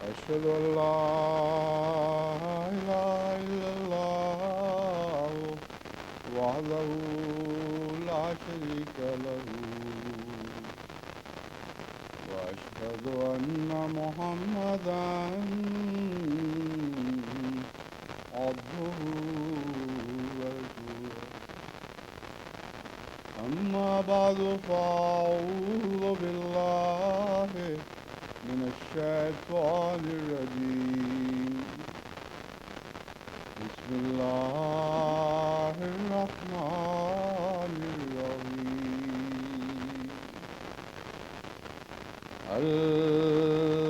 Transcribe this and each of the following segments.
أشهد أن لا إله إلا الله وحده لا شريك له وأشهد أن محمدا عبده ورسوله أما بعد فأعوذ بالله من الشيطان الرجيم بسم الله الرحمن الرحيم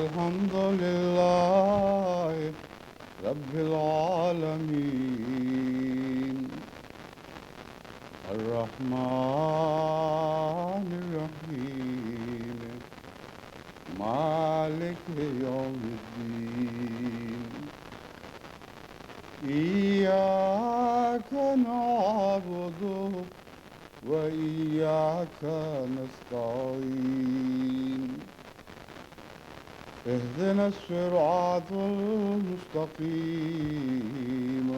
الحمد لله رب العالمين الرحمن الرحيم مالك يوم الدين إياك نعبد وإياك نستعين اهدنا الصراط المستقيم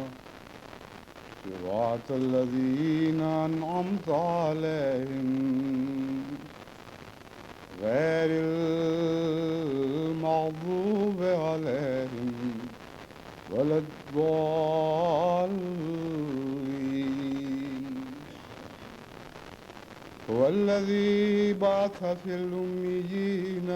صراط الذين أنعمت عليهم غير المغضوب عليهم ولا الضالين هو الذي بعث في الأميين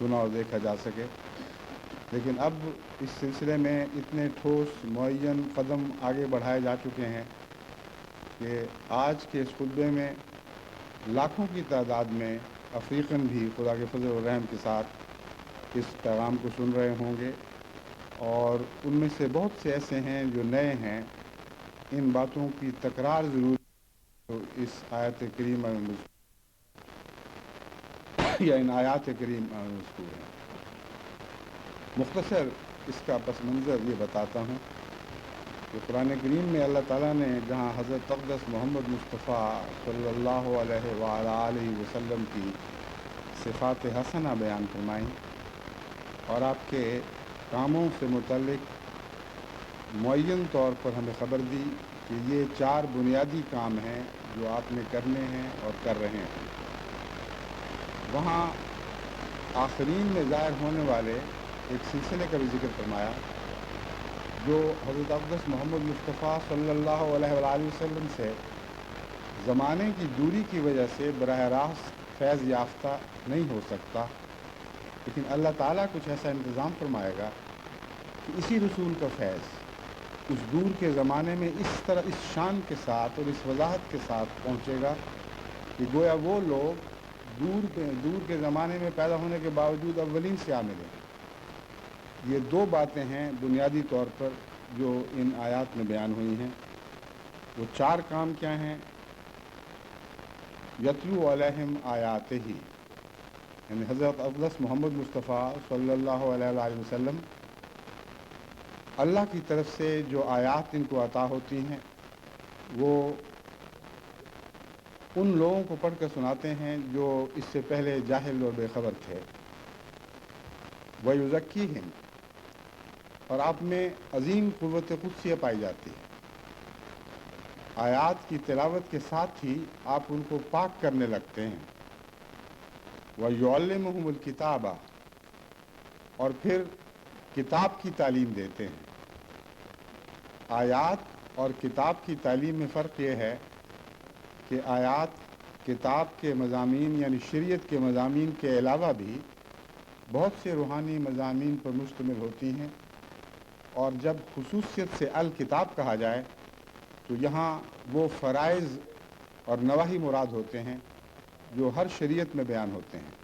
سنا اور دیکھا جا سکے. لیکن اب اس سلسلے میں اتنے ٹھوس معین قدم آگے بڑھائے جا چکے ہیں کہ آج کے اس خطبے میں لاکھوں کی تعداد میں افریقن بھی خدا کے فضل و رحم کے ساتھ اس پیغام کو سن رہے ہوں گے، اور ان میں سے بہت سے ایسے ہیں جو نئے ہیں. ان باتوں کی تکرار ضرور اس آیت کریمہ میں یا ان آیات کریمہ میں مذکور ہیں. مختصر اس کا پس منظر یہ بتاتا ہوں کہ قرآن کریم میں اللہ تعالیٰ نے جہاں حضرت اقدس محمد مصطفیٰ صلی اللہ علیہ وآلہ وسلم کی صفات حسنہ بیان فرمائیں اور آپ کے کاموں سے متعلق معین طور پر ہمیں خبر دی کہ یہ 4 بنیادی کام ہیں جو آپ نے کرنے ہیں اور کر رہے ہیں، وہاں آخرین میں ظاہر ہونے والے ایک سلسلے کا بھی ذکر فرمایا جو حضرت اقدس محمد مصطفیٰ صلی اللہ علیہ وآلہ وسلم سے زمانے کی دوری کی وجہ سے براہ راست فیض یافتہ نہیں ہو سکتا، لیکن اللہ تعالیٰ کچھ ایسا انتظام فرمائے گا کہ اسی رسول کا فیض اس دور کے زمانے میں اس طرح اس شان کے ساتھ اور اس وضاحت کے ساتھ پہنچے گا کہ گویا وہ لوگ دور کے زمانے میں پیدا ہونے کے باوجود اولین سے عامل ہیں. یہ 2 باتیں ہیں بنیادی طور پر جو ان آیات میں بیان ہوئی ہیں. وہ 4 کام کیا ہیں؟ یتلو علیہم آیاتہ، یعنی حضرت اقدس محمد مصطفیٰ صلی اللہ علیہ وآلہ وسلم اللہ کی طرف سے جو آیات ان کو عطا ہوتی ہیں وہ ان لوگوں کو پڑھ کر سناتے ہیں جو اس سے پہلے جاہل اور بے خبر تھے. وَيُزَكِّيهِمْ، اور آپ میں عظیم قوت قدسیہ پائی جاتی ہے. آیات کی تلاوت کے ساتھ ہی آپ ان کو پاک کرنے لگتے ہیں. وَيُعَلِّمُهُمُ الْكِتَابَ، اور پھر کتاب کی تعلیم دیتے ہیں. آیات اور کتاب کی تعلیم میں فرق یہ ہے کہ آیات کتاب کے مضامین یعنی شریعت کے مضامین کے علاوہ بھی بہت سے روحانی مضامین پر مشتمل ہوتی ہیں، اور جب خصوصیت سے الکتاب کہا جائے تو یہاں وہ فرائض اور نواہی مراد ہوتے ہیں جو ہر شریعت میں بیان ہوتے ہیں.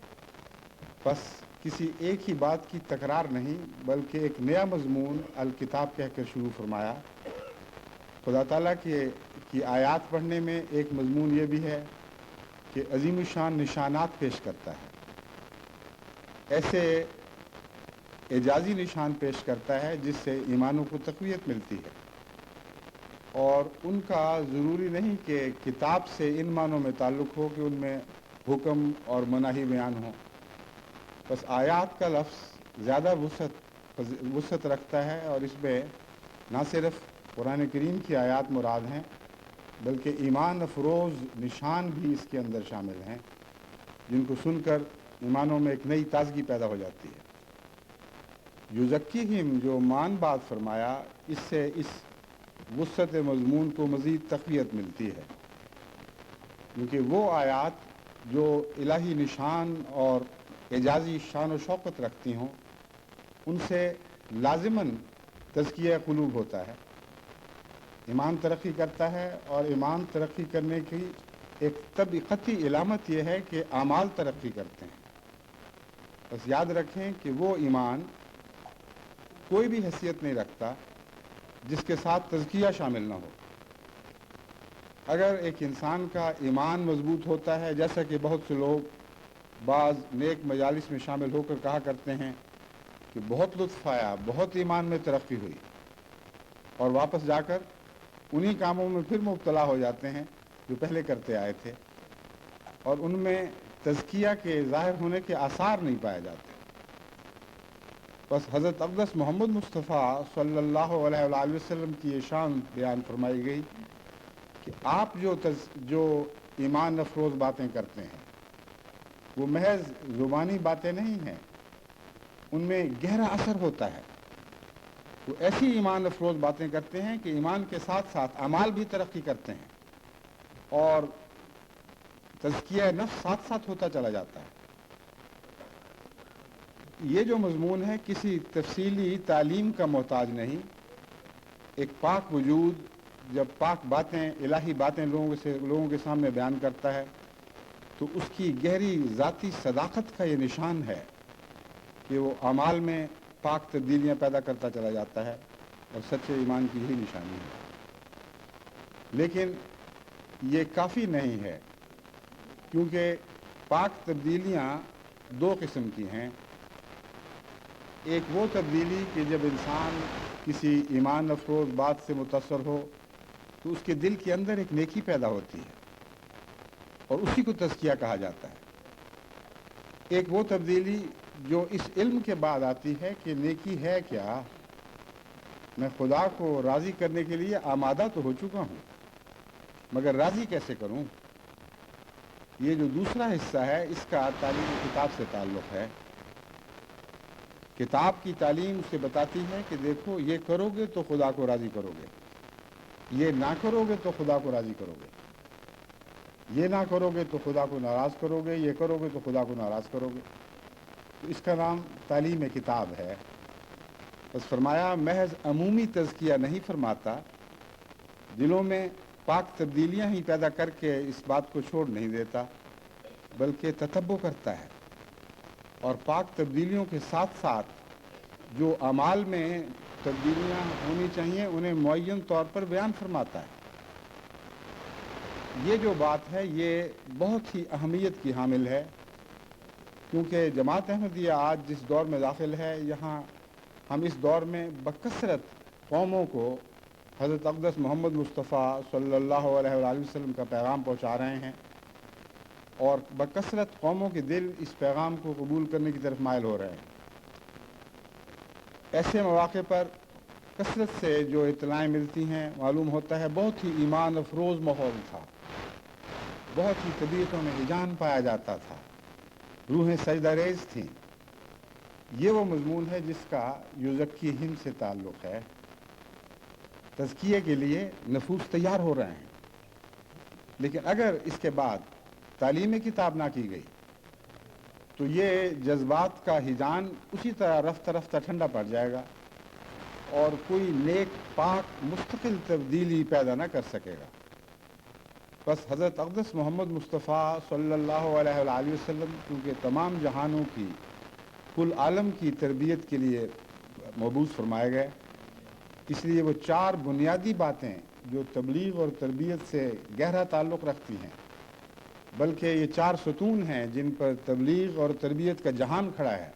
بس کسی ایک ہی بات کی تکرار نہیں بلکہ ایک نیا مضمون الکتاب کہہ کر شروع فرمایا. خدا تعالیٰ کی آیات پڑھنے میں ایک مضمون یہ بھی ہے کہ عظیم الشان نشانات پیش کرتا ہے، ایسے اعجازی نشان پیش کرتا ہے جس سے ایمانوں کو تقویت ملتی ہے، اور ان کا ضروری نہیں کہ کتاب سے ان معنوں میں تعلق ہو کہ ان میں حکم اور مناہی بیان ہوں. بس آیات کا لفظ زیادہ وسعت رکھتا ہے، اور اس میں نہ صرف قرآن کریم کی آیات مراد ہیں بلکہ ایمان افروز نشان بھی اس کے اندر شامل ہیں جن کو سن کر ایمانوں میں ایک نئی تازگی پیدا ہو جاتی ہے. یزکیہم، جو مان بات فرمایا، اس سے اس وسعت مضمون کو مزید تقویت ملتی ہے، کیونکہ وہ آیات جو الہی نشان اور اعجازی شان و شوکت رکھتی ہوں ان سے لازماً تزکیہ قلوب ہوتا ہے. ایمان ترقی کرتا ہے، اور ایمان ترقی کرنے کی ایک طبقاتی علامت یہ ہے کہ اعمال ترقی کرتے ہیں. بس یاد رکھیں کہ وہ ایمان کوئی بھی حیثیت نہیں رکھتا جس کے ساتھ تزکیہ شامل نہ ہو. اگر ایک انسان کا ایمان مضبوط ہوتا ہے، جیسا کہ بہت سے لوگ بعض نیک مجالس میں شامل ہو کر کہا کرتے ہیں کہ بہت لطف آیا، بہت ایمان میں ترقی ہوئی، اور واپس جا کر انہی کاموں میں پھر مبتلا ہو جاتے ہیں جو پہلے کرتے آئے تھے، اور ان میں تزکیہ کے ظاہر ہونے کے آثار نہیں پائے جاتے. بس حضرت اقدس محمد مصطفیٰ صلی اللہ علیہ وآلہ وسلم کی یہ شان بیان فرمائی گئی کہ آپ جو ایمان افروز باتیں کرتے ہیں وہ محض زبانی باتیں نہیں ہیں، ان میں گہرا اثر ہوتا ہے. وہ ایسی ایمان افروز باتیں کرتے ہیں کہ ایمان کے ساتھ ساتھ اعمال بھی ترقی کرتے ہیں اور تزکیہ نفس ساتھ ساتھ ہوتا چلا جاتا ہے. یہ جو مضمون ہے کسی تفصیلی تعلیم کا محتاج نہیں. ایک پاک وجود جب پاک باتیں الہی باتیں لوگوں کے سامنے بیان کرتا ہے تو اس کی گہری ذاتی صداقت کا یہ نشان ہے کہ وہ اعمال میں پاک تبدیلیاں پیدا کرتا چلا جاتا ہے اور سچے ایمان کی یہی نشانی ہے. لیکن یہ کافی نہیں ہے کیونکہ پاک تبدیلیاں دو قسم کی ہیں. ایک وہ تبدیلی کہ جب انسان کسی ایمان افروز بات سے متاثر ہو تو اس کے دل کے اندر ایک نیکی پیدا ہوتی ہے اور اسی کو تزکیہ کہا جاتا ہے. ایک وہ تبدیلی جو اس علم کے بعد آتی ہے کہ نیکی ہے کیا, میں خدا کو راضی کرنے کے لیے آمادہ تو ہو چکا ہوں مگر راضی کیسے کروں. یہ جو دوسرا حصہ ہے اس کا تعلیم کتاب سے تعلق ہے. کتاب کی تعلیم اسے بتاتی ہے کہ دیکھو یہ کرو گے تو خدا کو راضی کرو گے, یہ نہ کرو گے تو خدا کو راضی کرو گے, یہ نہ کرو گے تو خدا کو ناراض کرو گے, یہ کرو گے تو خدا کو ناراض کرو گے. تو اس کا نام تعلیم کتاب ہے. بس فرمایا محض عمومی تزکیہ نہیں فرماتا, دلوں میں پاک تبدیلیاں ہی پیدا کر کے اس بات کو چھوڑ نہیں دیتا بلکہ تتبع کرتا ہے اور پاک تبدیلیوں کے ساتھ ساتھ جو اعمال میں تبدیلیاں ہونی چاہیے انہیں معین طور پر بیان فرماتا ہے. یہ جو بات ہے یہ بہت ہی اہمیت کی حامل ہے کیونکہ جماعت احمدیہ آج جس دور میں داخل ہے یہاں ہم اس دور میں بکثرت قوموں کو حضرت اقدس محمد مصطفیٰ صلی اللہ علیہ وآلہ وسلم کا پیغام پہنچا رہے ہیں اور بکثرت قوموں کے دل اس پیغام کو قبول کرنے کی طرف مائل ہو رہے ہیں. ایسے مواقع پر کثرت سے جو اطلاعیں ملتی ہیں معلوم ہوتا ہے بہت ہی ایمان افروز ماحول تھا, بہت ہی طبیعتوں میں ہیجان پایا جاتا تھا, روحیں سجدہ ریز تھیں. یہ وہ مضمون ہے جس کا یزکیہم سے تعلق ہے. تزکیے کے لیے نفوس تیار ہو رہے ہیں لیکن اگر اس کے بعد تعلیم کتاب نہ کی گئی تو یہ جذبات کا ہیجان اسی طرح رفتہ رفتہ ٹھنڈا پڑ جائے گا اور کوئی نیک پاک مستقل تبدیلی پیدا نہ کر سکے گا. بس حضرت اقدس محمد مصطفیٰ صلی اللہ علیہ وآلہ وسلم کیونکہ تمام جہانوں کی کل عالم کی تربیت کے لیے مبعوث فرمائے گئے, اس لیے وہ چار بنیادی باتیں جو تبلیغ اور تربیت سے گہرا تعلق رکھتی ہیں بلکہ یہ چار ستون ہیں جن پر تبلیغ اور تربیت کا جہان کھڑا ہے,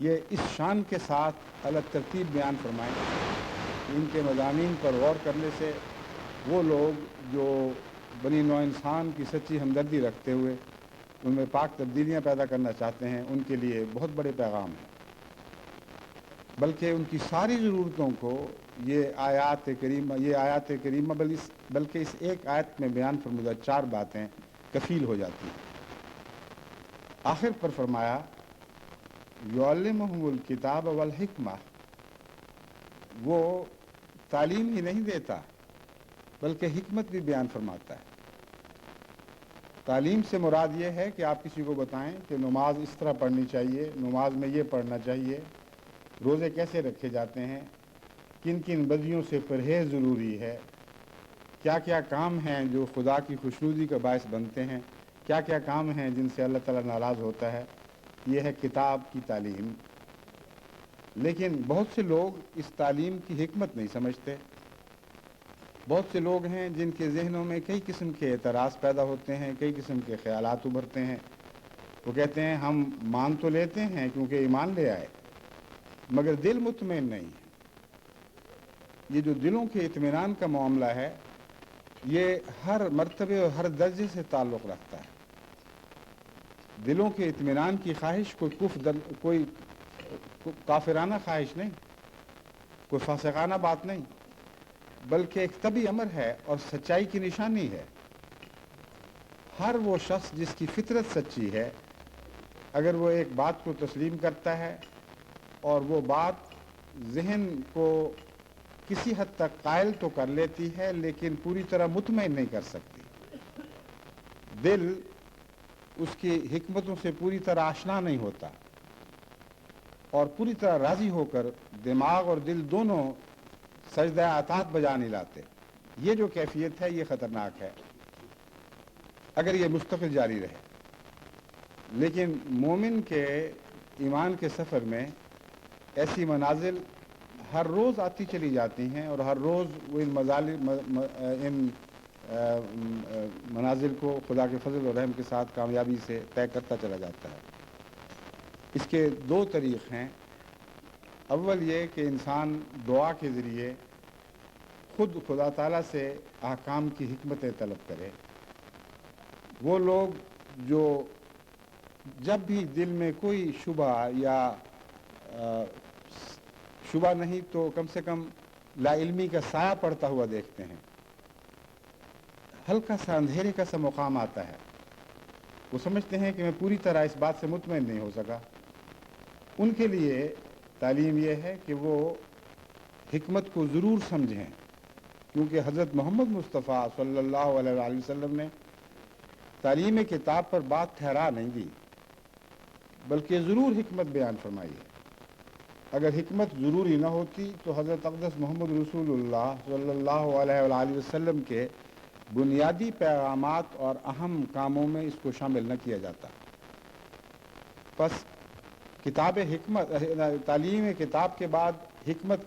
یہ اس شان کے ساتھ الگ ترتیب بیان فرمائیں کہ ان کے مضامین پر غور کرنے سے وہ لوگ جو بنی نوع انسان کی سچی ہمدردی رکھتے ہوئے ان میں پاک تبدیلیاں پیدا کرنا چاہتے ہیں ان کے لیے بہت بڑے پیغام ہیں. بلکہ ان کی ساری ضرورتوں کو یہ آیات کریمہ بلکہ اس ایک آیت میں بیان فرمودہ چار باتیں کفیل ہو جاتی ہیں. آخر پر فرمایا یعلمہم الکتاب والحکمہ, وہ تعلیم ہی نہیں دیتا بلکہ حکمت بھی بیان فرماتا ہے. تعلیم سے مراد یہ ہے کہ آپ کسی کو بتائیں کہ نماز اس طرح پڑھنی چاہیے, نماز میں یہ پڑھنا چاہیے, روزے کیسے رکھے جاتے ہیں, کن کن بدیوں سے پرہیز ضروری ہے, کیا کیا کام ہیں جو خدا کی خوشنودی کا باعث بنتے ہیں, کیا کیا کام ہیں جن سے اللہ تعالیٰ ناراض ہوتا ہے. یہ ہے کتاب کی تعلیم. لیکن بہت سے لوگ اس تعلیم کی حکمت نہیں سمجھتے. بہت سے لوگ ہیں جن کے ذہنوں میں کئی قسم کے اعتراض پیدا ہوتے ہیں, کئی قسم کے خیالات ابھرتے ہیں. وہ کہتے ہیں ہم مان تو لیتے ہیں کیونکہ ایمان لے آئے مگر دل مطمئن نہیں ہے. یہ جو دلوں کے اطمینان کا معاملہ ہے یہ ہر مرتبے اور ہر درجے سے تعلق رکھتا ہے. دلوں کے اطمینان کی خواہش کوئی کافرانہ خواہش نہیں, کوئی فاسقانہ بات نہیں, بلکہ ایک طبعی امر ہے اور سچائی کی نشانی ہے. ہر وہ شخص جس کی فطرت سچی ہے اگر وہ ایک بات کو تسلیم کرتا ہے اور وہ بات ذہن کو کسی حد تک قائل تو کر لیتی ہے لیکن پوری طرح مطمئن نہیں کر سکتی. دل اس کی حکمتوں سے پوری طرح آشنا نہیں ہوتا اور پوری طرح راضی ہو کر دماغ اور دل دونوں سجدہ اطاعت بجا نہیں لاتے. یہ جو کیفیت ہے یہ خطرناک ہے اگر یہ مستقل جاری رہے. لیکن مومن کے ایمان کے سفر میں ایسی منازل ہر روز آتی چلی جاتی ہیں اور ہر روز وہ ان منازل کو خدا کے فضل و رحم کے ساتھ کامیابی سے طے کرتا چلا جاتا ہے. اس کے دو طریق ہیں. اول یہ کہ انسان دعا کے ذریعے خود خدا تعالیٰ سے احکام کی حکمتیں طلب کرے. وہ لوگ جو جب بھی دل میں کوئی شبہ یا شبہ نہیں تو کم سے کم لا علمی کا سایہ پڑتا ہوا دیکھتے ہیں، ہلکا سا اندھیرے کا سا مقام آتا ہے، وہ سمجھتے ہیں کہ میں پوری طرح اس بات سے مطمئن نہیں ہو سکا. ان کے لیے تعلیم یہ ہے کہ وہ حکمت کو ضرور سمجھیں، کیونکہ حضرت محمد مصطفیٰ صلی اللہ علیہ وآلہ وسلم نے تعلیم کتاب پر بات ٹھہرا نہیں دی بلکہ ضرور حکمت بیان فرمائی ہے. اگر حکمت ضروری نہ ہوتی تو حضرت اقدس محمد رسول اللہ صلی اللہ علیہ وآلہ وسلم کے بنیادی پیغامات اور اہم کاموں میں اس کو شامل نہ کیا جاتا. پس کتاب حکمت تعلیم کتاب کے بعد حکمت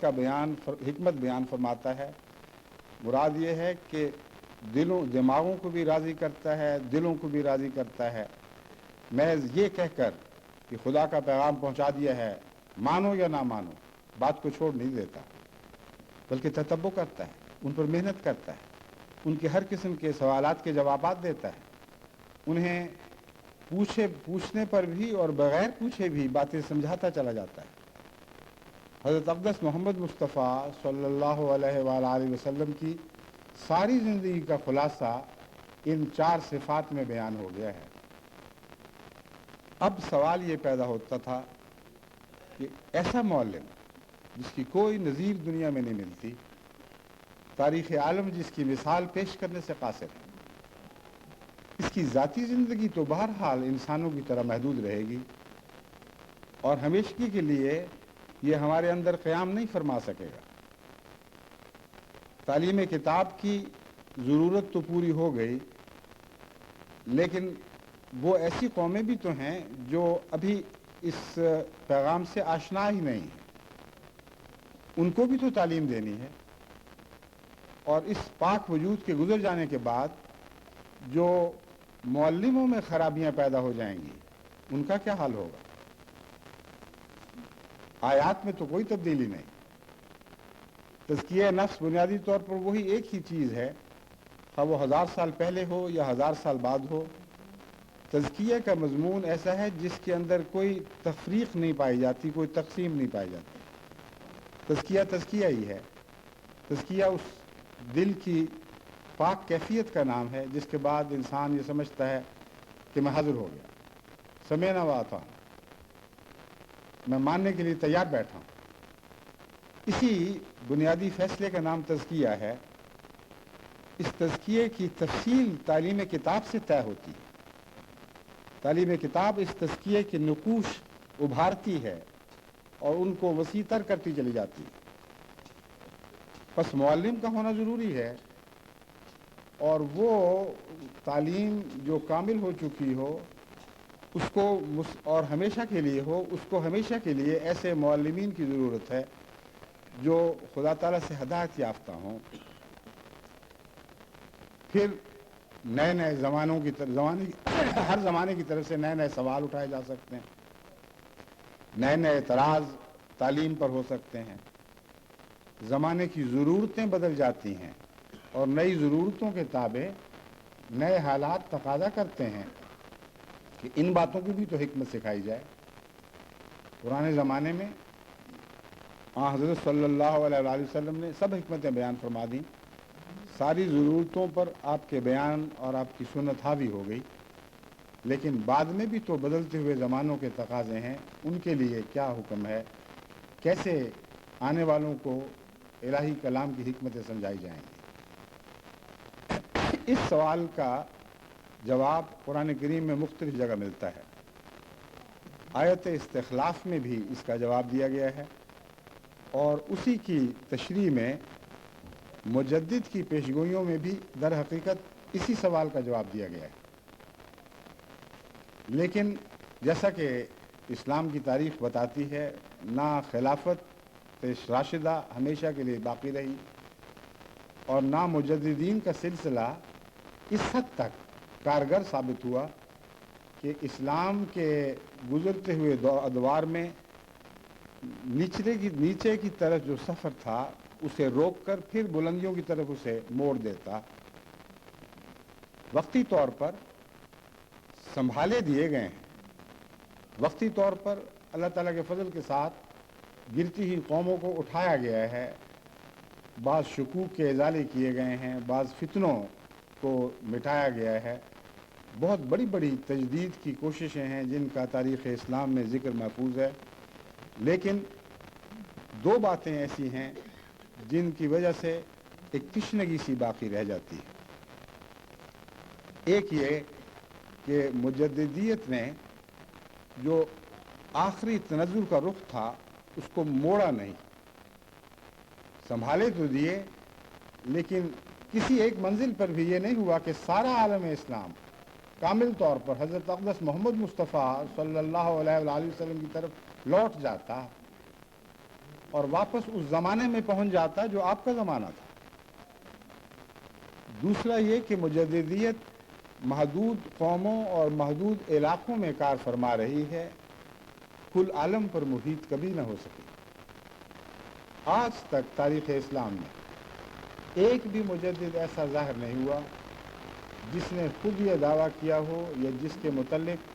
بیان فرماتا ہے. مراد یہ ہے کہ دماغوں کو بھی راضی کرتا ہے، دلوں کو بھی راضی کرتا ہے. محض یہ کہہ کر کہ خدا کا پیغام پہنچا دیا ہے، مانو یا نہ مانو، بات کو چھوڑ نہیں دیتا بلکہ تتبع کرتا ہے، ان پر محنت کرتا ہے، ان کے ہر قسم کے سوالات کے جوابات دیتا ہے، انہیں پوچھنے پر بھی اور بغیر پوچھے بھی باتیں سمجھاتا چلا جاتا ہے. حضرت اقدس محمد مصطفیٰ صلی اللہ علیہ وآلہ وسلم کی ساری زندگی کا خلاصہ ان 4 صفات میں بیان ہو گیا ہے. اب سوال یہ پیدا ہوتا تھا کہ ایسا معلم جس کی کوئی نظیر دنیا میں نہیں ملتی، تاریخ عالم جس کی مثال پیش کرنے سے قاصر ہے، اس کی ذاتی زندگی تو بہرحال انسانوں کی طرح محدود رہے گی اور ہمیشگی کے لیے یہ ہمارے اندر قیام نہیں فرما سکے گا. تعلیم کتاب کی ضرورت تو پوری ہو گئی، لیکن وہ ایسی قومیں بھی تو ہیں جو ابھی اس پیغام سے آشنا ہی نہیں ہیں، ان کو بھی تو تعلیم دینی ہے. اور اس پاک وجود کے گزر جانے کے بعد جو معلموں میں خرابیاں پیدا ہو جائیں گی ان کا کیا حال ہوگا؟ آیات میں تو کوئی تبدیلی نہیں. تزکیہ نفس بنیادی طور پر وہی ایک ہی چیز ہے، خواہ وہ 1000 سال پہلے ہو یا 1000 سال بعد ہو. تزکیہ کا مضمون ایسا ہے جس کے اندر کوئی تفریق نہیں پائی جاتی، کوئی تقسیم نہیں پائی جاتی. تزکیہ ہی ہے. تزکیہ اس دل کی پاک کیفیت کا نام ہے جس کے بعد انسان یہ سمجھتا ہے کہ میں حاضر ہو گیا، سمعنا واطعنا، میں ماننے کے لیے تیار بیٹھا ہوں. اسی بنیادی فیصلے کا نام تزکیہ ہے. اس تزکیے کی تفصیل تعلیم کتاب سے طے ہوتی ہے. تعلیم کتاب اس تزکیے کے نقوش ابھارتی ہے اور ان کو وسیع تر کرتی چلی جاتی ہے. پس معلم کا ہونا ضروری ہے، اور وہ تعلیم جو کامل ہو چکی ہو اس کو اور ہمیشہ کے لیے ہو، اس کو ہمیشہ کے لیے ایسے معلمین کی ضرورت ہے جو خدا تعالیٰ سے ہدایت یافتہ ہوں. پھر نئے زمانوں کی ہر زمانے کی طرف سے نئے سوال اٹھائے جا سکتے ہیں، نئے اعتراض تعلیم پر ہو سکتے ہیں. زمانے کی ضرورتیں بدل جاتی ہیں اور نئی ضرورتوں کے تابع نئے حالات تقاضا کرتے ہیں کہ ان باتوں کی بھی تو حکمت سکھائی جائے. پرانے زمانے میں حضرت صلی اللہ علیہ وآلہ وسلم نے سب حکمتیں بیان فرما دیں، ساری ضرورتوں پر آپ کے بیان اور آپ کی سنت حاوی ہو گئی. لیکن بعد میں بھی تو بدلتے ہوئے زمانوں کے تقاضے ہیں، ان کے لیے کیا حکم ہے، کیسے آنے والوں کو الہی کلام کی حکمتیں سمجھائی جائیں گی. اس سوال کا جواب قرآن کریم میں مختلف جگہ ملتا ہے. آیت استخلاف میں بھی اس کا جواب دیا گیا ہے، اور اسی کی تشریح میں مجدد کی پیشگوئیوں میں بھی در حقیقت اسی سوال کا جواب دیا گیا ہے۔ لیکن جیسا کہ اسلام کی تاریخ بتاتی ہے، نہ خلافت راشدہ ہمیشہ کے لیے باقی رہی، اور نہ مجددین کا سلسلہ اس حد تک کارگر ثابت ہوا کہ اسلام کے گزرتے ہوئے ادوار میں نیچے کی طرف جو سفر تھا اسے روک کر پھر بلندیوں کی طرف اسے موڑ دیتا۔ وقتی طور پر سنبھالے دیے گئے ہیں، وقتی طور پر اللہ تعالیٰ کے فضل کے ساتھ گرتی ہوئی قوموں کو اٹھایا گیا ہے، بعض شکوک کے ازالے کیے گئے ہیں، بعض فتنوں کو مٹایا گیا ہے، بہت بڑی بڑی تجدید کی کوششیں ہیں جن کا تاریخ اسلام میں ذکر محفوظ ہے۔ لیکن دو باتیں ایسی ہیں جن کی وجہ سے ایک تشنگی سی باقی رہ جاتی ہے۔ ایک یہ کہ مجددیت نے جو آخری تنزل کا رخ تھا اس کو موڑا نہیں، سنبھالے تو دیے، لیکن کسی ایک منزل پر بھی یہ نہیں ہوا کہ سارا عالم اسلام کامل طور پر حضرت اقدس محمد مصطفیٰ صلی اللہ علیہ وآلہ وسلم کی طرف لوٹ جاتا اور واپس اس زمانے میں پہنچ جاتا جو آپ کا زمانہ تھا۔ دوسرا یہ کہ مجددیت محدود قوموں اور محدود علاقوں میں کار فرما رہی ہے، کل عالم پر محیط کبھی نہ ہو سکے۔ آج تک تاریخ اسلام میں ایک بھی مجدد ایسا ظاہر نہیں ہوا جس نے خود یہ دعویٰ کیا ہو یا جس کے متعلق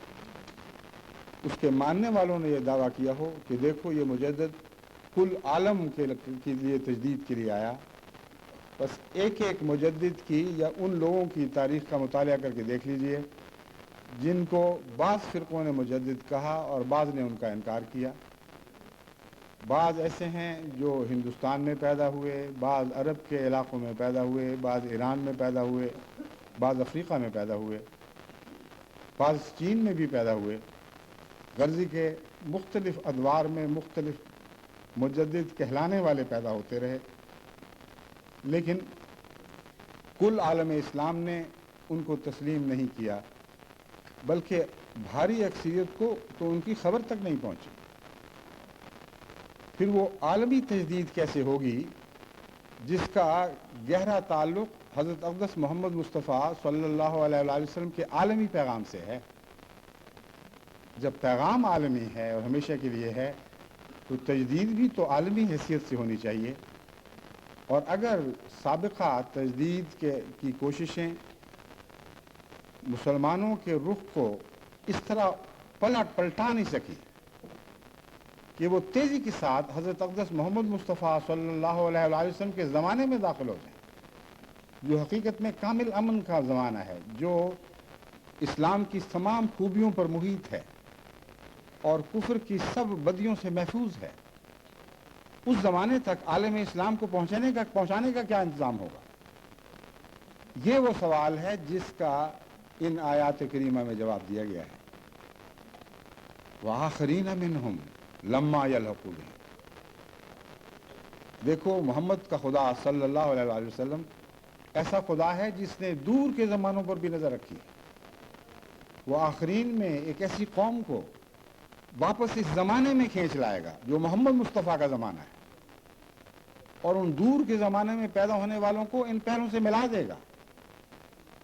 اس کے ماننے والوں نے یہ دعویٰ کیا ہو کہ دیکھو یہ مجدد کل عالم کے لیے تجدید کے لیے آیا۔ بس ایک ایک مجدد کی یا ان لوگوں کی تاریخ کا مطالعہ کر کے دیکھ لیجئے جن کو بعض فرقوں نے مجدد کہا اور بعض نے ان کا انکار کیا۔ بعض ایسے ہیں جو ہندوستان میں پیدا ہوئے، بعض عرب کے علاقوں میں پیدا ہوئے، بعض ایران میں پیدا ہوئے، بعض افریقہ میں پیدا ہوئے، بعض چین میں بھی پیدا ہوئے۔ غرضی کے مختلف ادوار میں مختلف مجدد کہلانے والے پیدا ہوتے رہے، لیکن کل عالم اسلام نے ان کو تسلیم نہیں کیا، بلکہ بھاری اکثریت کو تو ان کی خبر تک نہیں پہنچی۔ پھر وہ عالمی تجدید کیسے ہوگی جس کا گہرا تعلق حضرت اقدس محمد مصطفیٰ صلی اللہ علیہ وآلہ وسلم کے عالمی پیغام سے ہے؟ جب پیغام عالمی ہے اور ہمیشہ کے لیے ہے تو تجدید بھی تو عالمی حیثیت سے ہونی چاہیے۔ اور اگر سابقہ تجدید کی کوششیں مسلمانوں کے رخ کو اس طرح پلٹا نہیں سکی کہ وہ تیزی کے ساتھ حضرت اقدس محمد مصطفیٰ صلی اللہ علیہ وآلہ وسلم کے زمانے میں داخل ہو جائیں، جو حقیقت میں کامل امن کا زمانہ ہے، جو اسلام کی تمام خوبیوں پر محیط ہے اور کفر کی سب بدیوں سے محفوظ ہے، اس زمانے تک عالم اسلام کو پہنچانے کا کیا انتظام ہوگا؟ یہ وہ سوال ہے جس کا ان آیات کریمہ میں جواب دیا گیا ہے۔ وَآخَرِينَ مِنْهُمْ لَمَّا يَلْحَقُوا بِهِمْ۔ دیکھو محمد کا خدا صلی اللہ علیہ وآلہ وسلم ایسا خدا ہے جس نے دور کے زمانوں پر بھی نظر رکھی ہے۔ وہ آخرین میں ایک ایسی قوم کو واپس اس زمانے میں کھینچ لائے گا جو محمد مصطفیٰ کا زمانہ ہے، اور ان دور کے زمانے میں پیدا ہونے والوں کو ان پہلوں سے ملا دے گا،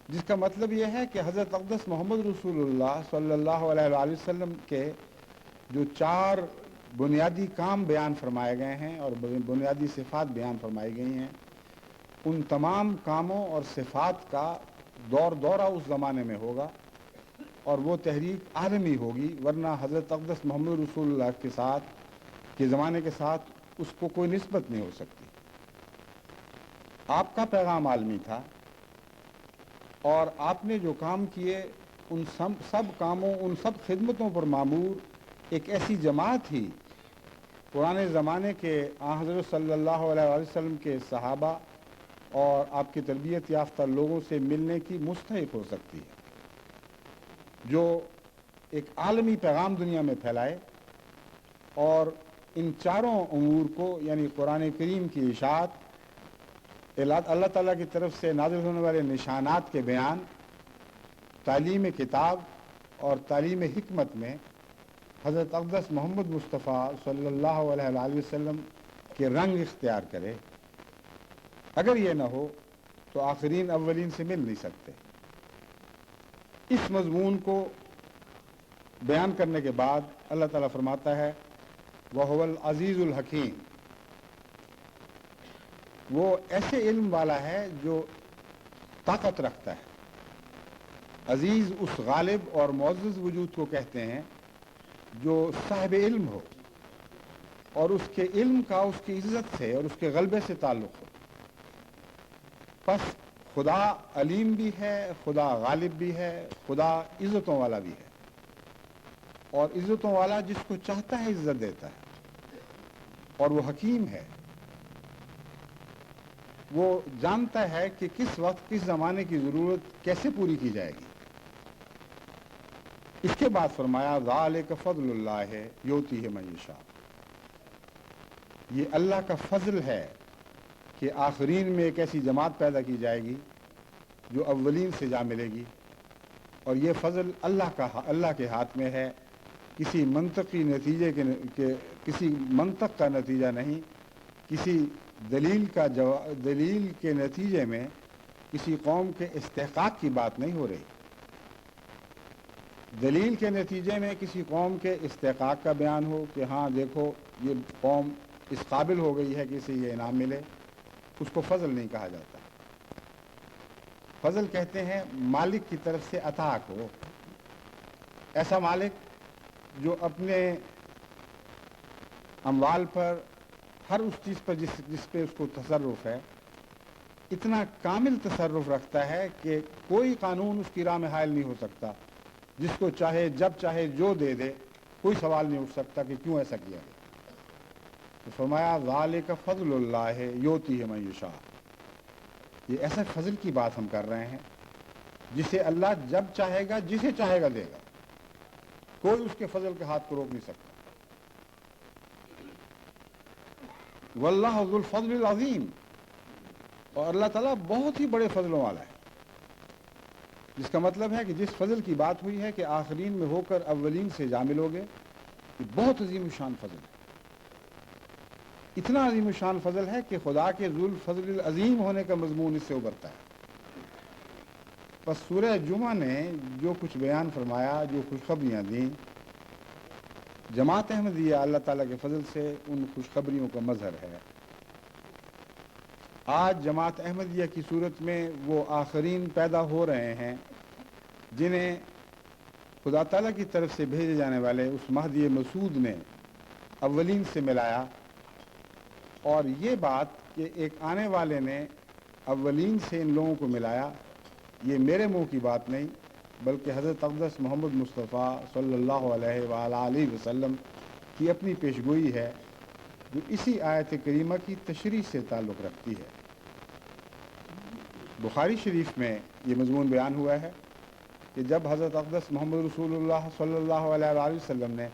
جس کا مطلب یہ ہے کہ حضرت اقدس محمد رسول اللہ صلی اللہ علیہ وآلہ وسلم کے جو 4 بنیادی کام بیان فرمائے گئے ہیں اور بنیادی صفات بیان فرمائی گئی ہیں، ان تمام کاموں اور صفات کا دورہ اس زمانے میں ہوگا، اور وہ تحریک عالمی ہوگی، ورنہ حضرت اقدس محمد رسول اللہ کے زمانے کے ساتھ اس کو کوئی نسبت نہیں ہو سکتی۔ آپ کا پیغام عالمی تھا، اور آپ نے جو کام کیے ان سب کاموں، ان سب خدمتوں پر معمور ایک ایسی جماعت ہی پرانے زمانے کے حضرت صلی اللہ علیہ وآلہ وسلم کے صحابہ اور آپ کی تربیت یافتہ لوگوں سے ملنے کی مستحق ہو سکتی ہے، جو ایک عالمی پیغام دنیا میں پھیلائے اور ان چاروں امور کو یعنی قرآن کریم کی اشاعت، اللہ تعالیٰ کی طرف سے نازل ہونے والے نشانات کے بیان، تعلیم کتاب اور تعلیم حکمت میں حضرت اقدس محمد مصطفیٰ صلی اللہ علیہ وآلہ وسلم کے رنگ اختیار کرے۔ اگر یہ نہ ہو تو آخرین اولین سے مل نہیں سکتے۔ اس مضمون کو بیان کرنے کے بعد اللہ تعالیٰ فرماتا ہے وَهُوَ الْعَزِيزُ الْحَكِيمُ، وہ ایسے علم والا ہے جو طاقت رکھتا ہے۔ عزیز اس غالب اور معزز وجود کو کہتے ہیں جو صاحب علم ہو اور اس کے علم کا اس کی عزت سے اور اس کے غلبے سے تعلق ہو۔ پس خدا علیم بھی ہے، خدا غالب بھی ہے، خدا عزتوں والا بھی ہے، اور عزتوں والا جس کو چاہتا ہے عزت دیتا ہے، اور وہ حکیم ہے۔ وہ جانتا ہے کہ کس وقت کس زمانے کی ضرورت کیسے پوری کی جائے گی۔ اس کے بعد فرمایا ذالک فضل اللہ یؤتیہ من یشاء، یہ اللہ کا فضل ہے کہ آخرین میں ایک ایسی جماعت پیدا کی جائے گی جو اولین سے جا ملے گی، اور یہ فضل اللہ کے ہاتھ میں ہے، کسی منطقی نتیجے کے کسی منطق کا نتیجہ نہیں، کسی دلیل کے نتیجے میں کسی قوم کے استحقاق کی بات نہیں ہو رہی۔ دلیل کے نتیجے میں کسی قوم کے استحقاق کا بیان ہو کہ ہاں دیکھو یہ قوم اس قابل ہو گئی ہے کہ اسے یہ انعام ملے، اس کو فضل نہیں کہا جاتا۔ فضل کہتے ہیں مالک کی طرف سے عطا کو، ایسا مالک جو اپنے اموال پر ہر اس چیز پر جس پہ اس کو تصرف ہے اتنا کامل تصرف رکھتا ہے کہ کوئی قانون اس کی راہ میں حائل نہیں ہو سکتا، جس کو چاہے جب چاہے جو دے دے، کوئی سوال نہیں اٹھ سکتا کہ کیوں ایسا کیا گیا۔ تو فرمایا ذالک فضل اللہ یؤتیہ من یشاء، یہ ایسا فضل کی بات ہم کر رہے ہیں جسے اللہ جب چاہے گا جسے چاہے گا دے گا، کوئی اس کے فضل کے ہاتھ کو روک نہیں سکتا۔ واللہ ذو الفضل العظیم، اور اللہ تعالیٰ بہت ہی بڑے فضلوں والا ہے، جس کا مطلب ہے کہ جس فضل کی بات ہوئی ہے کہ آخرین میں ہو کر اولین سے جا ملوگے، یہ بہت عظیم الشان فضل ہے۔ اتنا عظیم الشان فضل ہے کہ خدا کے ذو الفضل العظیم ہونے کا مضمون اس سے ابھرتا ہے۔ بس سورہ جمعہ نے جو کچھ بیان فرمایا، جو خوشخبریاں دیں، جماعت احمدیہ اللہ تعالیٰ کے فضل سے ان خوشخبریوں کا مظہر ہے۔ آج جماعت احمدیہ کی صورت میں وہ آخرین پیدا ہو رہے ہیں جنہیں خدا تعالیٰ کی طرف سے بھیجے جانے والے اس مہدی مسعود نے اولین سے ملایا، اور یہ بات کہ ایک آنے والے نے اولین سے ان لوگوں کو ملایا، یہ میرے منہ کی بات نہیں بلکہ حضرت اقدس محمد مصطفیٰ صلی اللہ علیہ وآلہ وسلم کی اپنی پیشگوئی ہے، جو اسی آیت کریمہ کی تشریح سے تعلق رکھتی ہے۔ بخاری شریف میں یہ مضمون بیان ہوا ہے کہ جب حضرت اقدس محمد رسول اللہ صلی اللہ علیہ وآلہ وسلم نے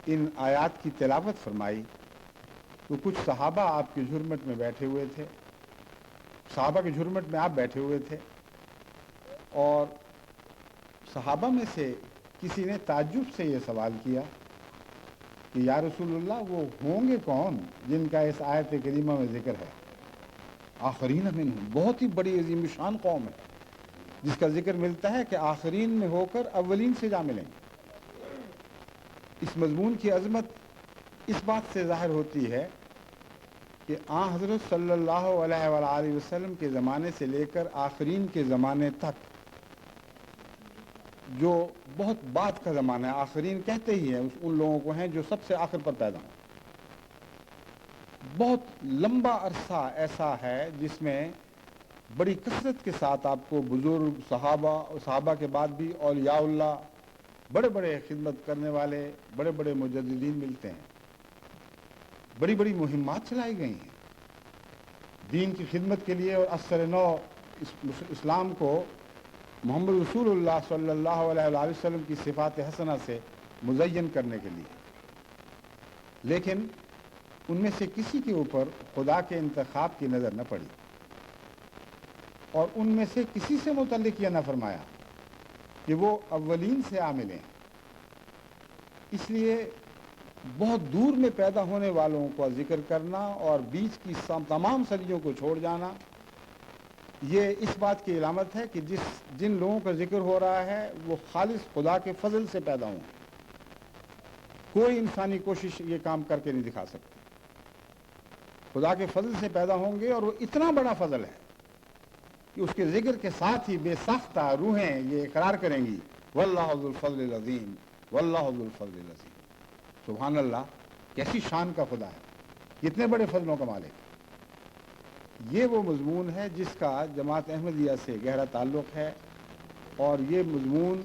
ان آیات کی تلاوت فرمائی تو کچھ صحابہ آپ کے جھرمٹ میں بیٹھے ہوئے تھے، صحابہ کے جھرمٹ میں آپ بیٹھے ہوئے تھے، اور صحابہ میں سے کسی نے تعجب سے یہ سوال کیا کہ یا رسول اللہ وہ ہوں گے کون جن کا اس آیت کریمہ میں ذکر ہے؟ آخرین منہم، بہت ہی بڑی عظیم الشان قوم ہے جس کا ذکر ملتا ہے کہ آخرین میں ہو کر اولین سے جا ملیں گے۔ اس مضمون کی عظمت اس بات سے ظاہر ہوتی ہے کہ آن حضرت صلی اللہ علیہ وآلہ وسلم کے زمانے سے لے کر آخرین کے زمانے تک، جو بہت بعد کا زمانہ ہے، آخرین کہتے ہی ہیں ان لوگوں کو ہیں جو سب سے آخر پر پیدا ہوں، بہت لمبا عرصہ ایسا ہے جس میں بڑی کثرت کے ساتھ آپ کو بزرگ صحابہ کے بعد بھی اولیاء اللہ، بڑے بڑے خدمت کرنے والے، بڑے بڑے مجددین ملتے ہیں، بڑی بڑی مہمات چلائی گئی ہیں دین کی خدمت کے لیے، اور اثر نو اسلام کو محمد رسول اللہ صلی اللہ علیہ وسلم کی صفات حسنہ سے مزین کرنے کے لیے، لیکن ان میں سے کسی کے اوپر خدا کے انتخاب کی نظر نہ پڑی اور ان میں سے کسی سے متعلق یہ نہ فرمایا کہ وہ اولین سے عامل ہیں۔ اس لیے بہت دور میں پیدا ہونے والوں کو ذکر کرنا اور بیچ کی تمام صدیوں کو چھوڑ جانا، یہ اس بات کی علامت ہے کہ جن لوگوں کا ذکر ہو رہا ہے وہ خالص خدا کے فضل سے پیدا ہوں۔ کوئی انسانی کوشش یہ کام کر کے نہیں دکھا سکتی، خدا کے فضل سے پیدا ہوں گے، اور وہ اتنا بڑا فضل ہے کہ اس کے ذکر کے ساتھ ہی بے ساختہ روحیں یہ اقرار کریں گی، واللہ ذو الفضل العظیم، واللہ ذو الفضل العظیم۔ سبحان اللہ، کیسی شان کا خدا ہے، اتنے بڑے فضلوں کا مالک۔ یہ وہ مضمون ہے جس کا جماعت احمدیہ سے گہرا تعلق ہے، اور یہ مضمون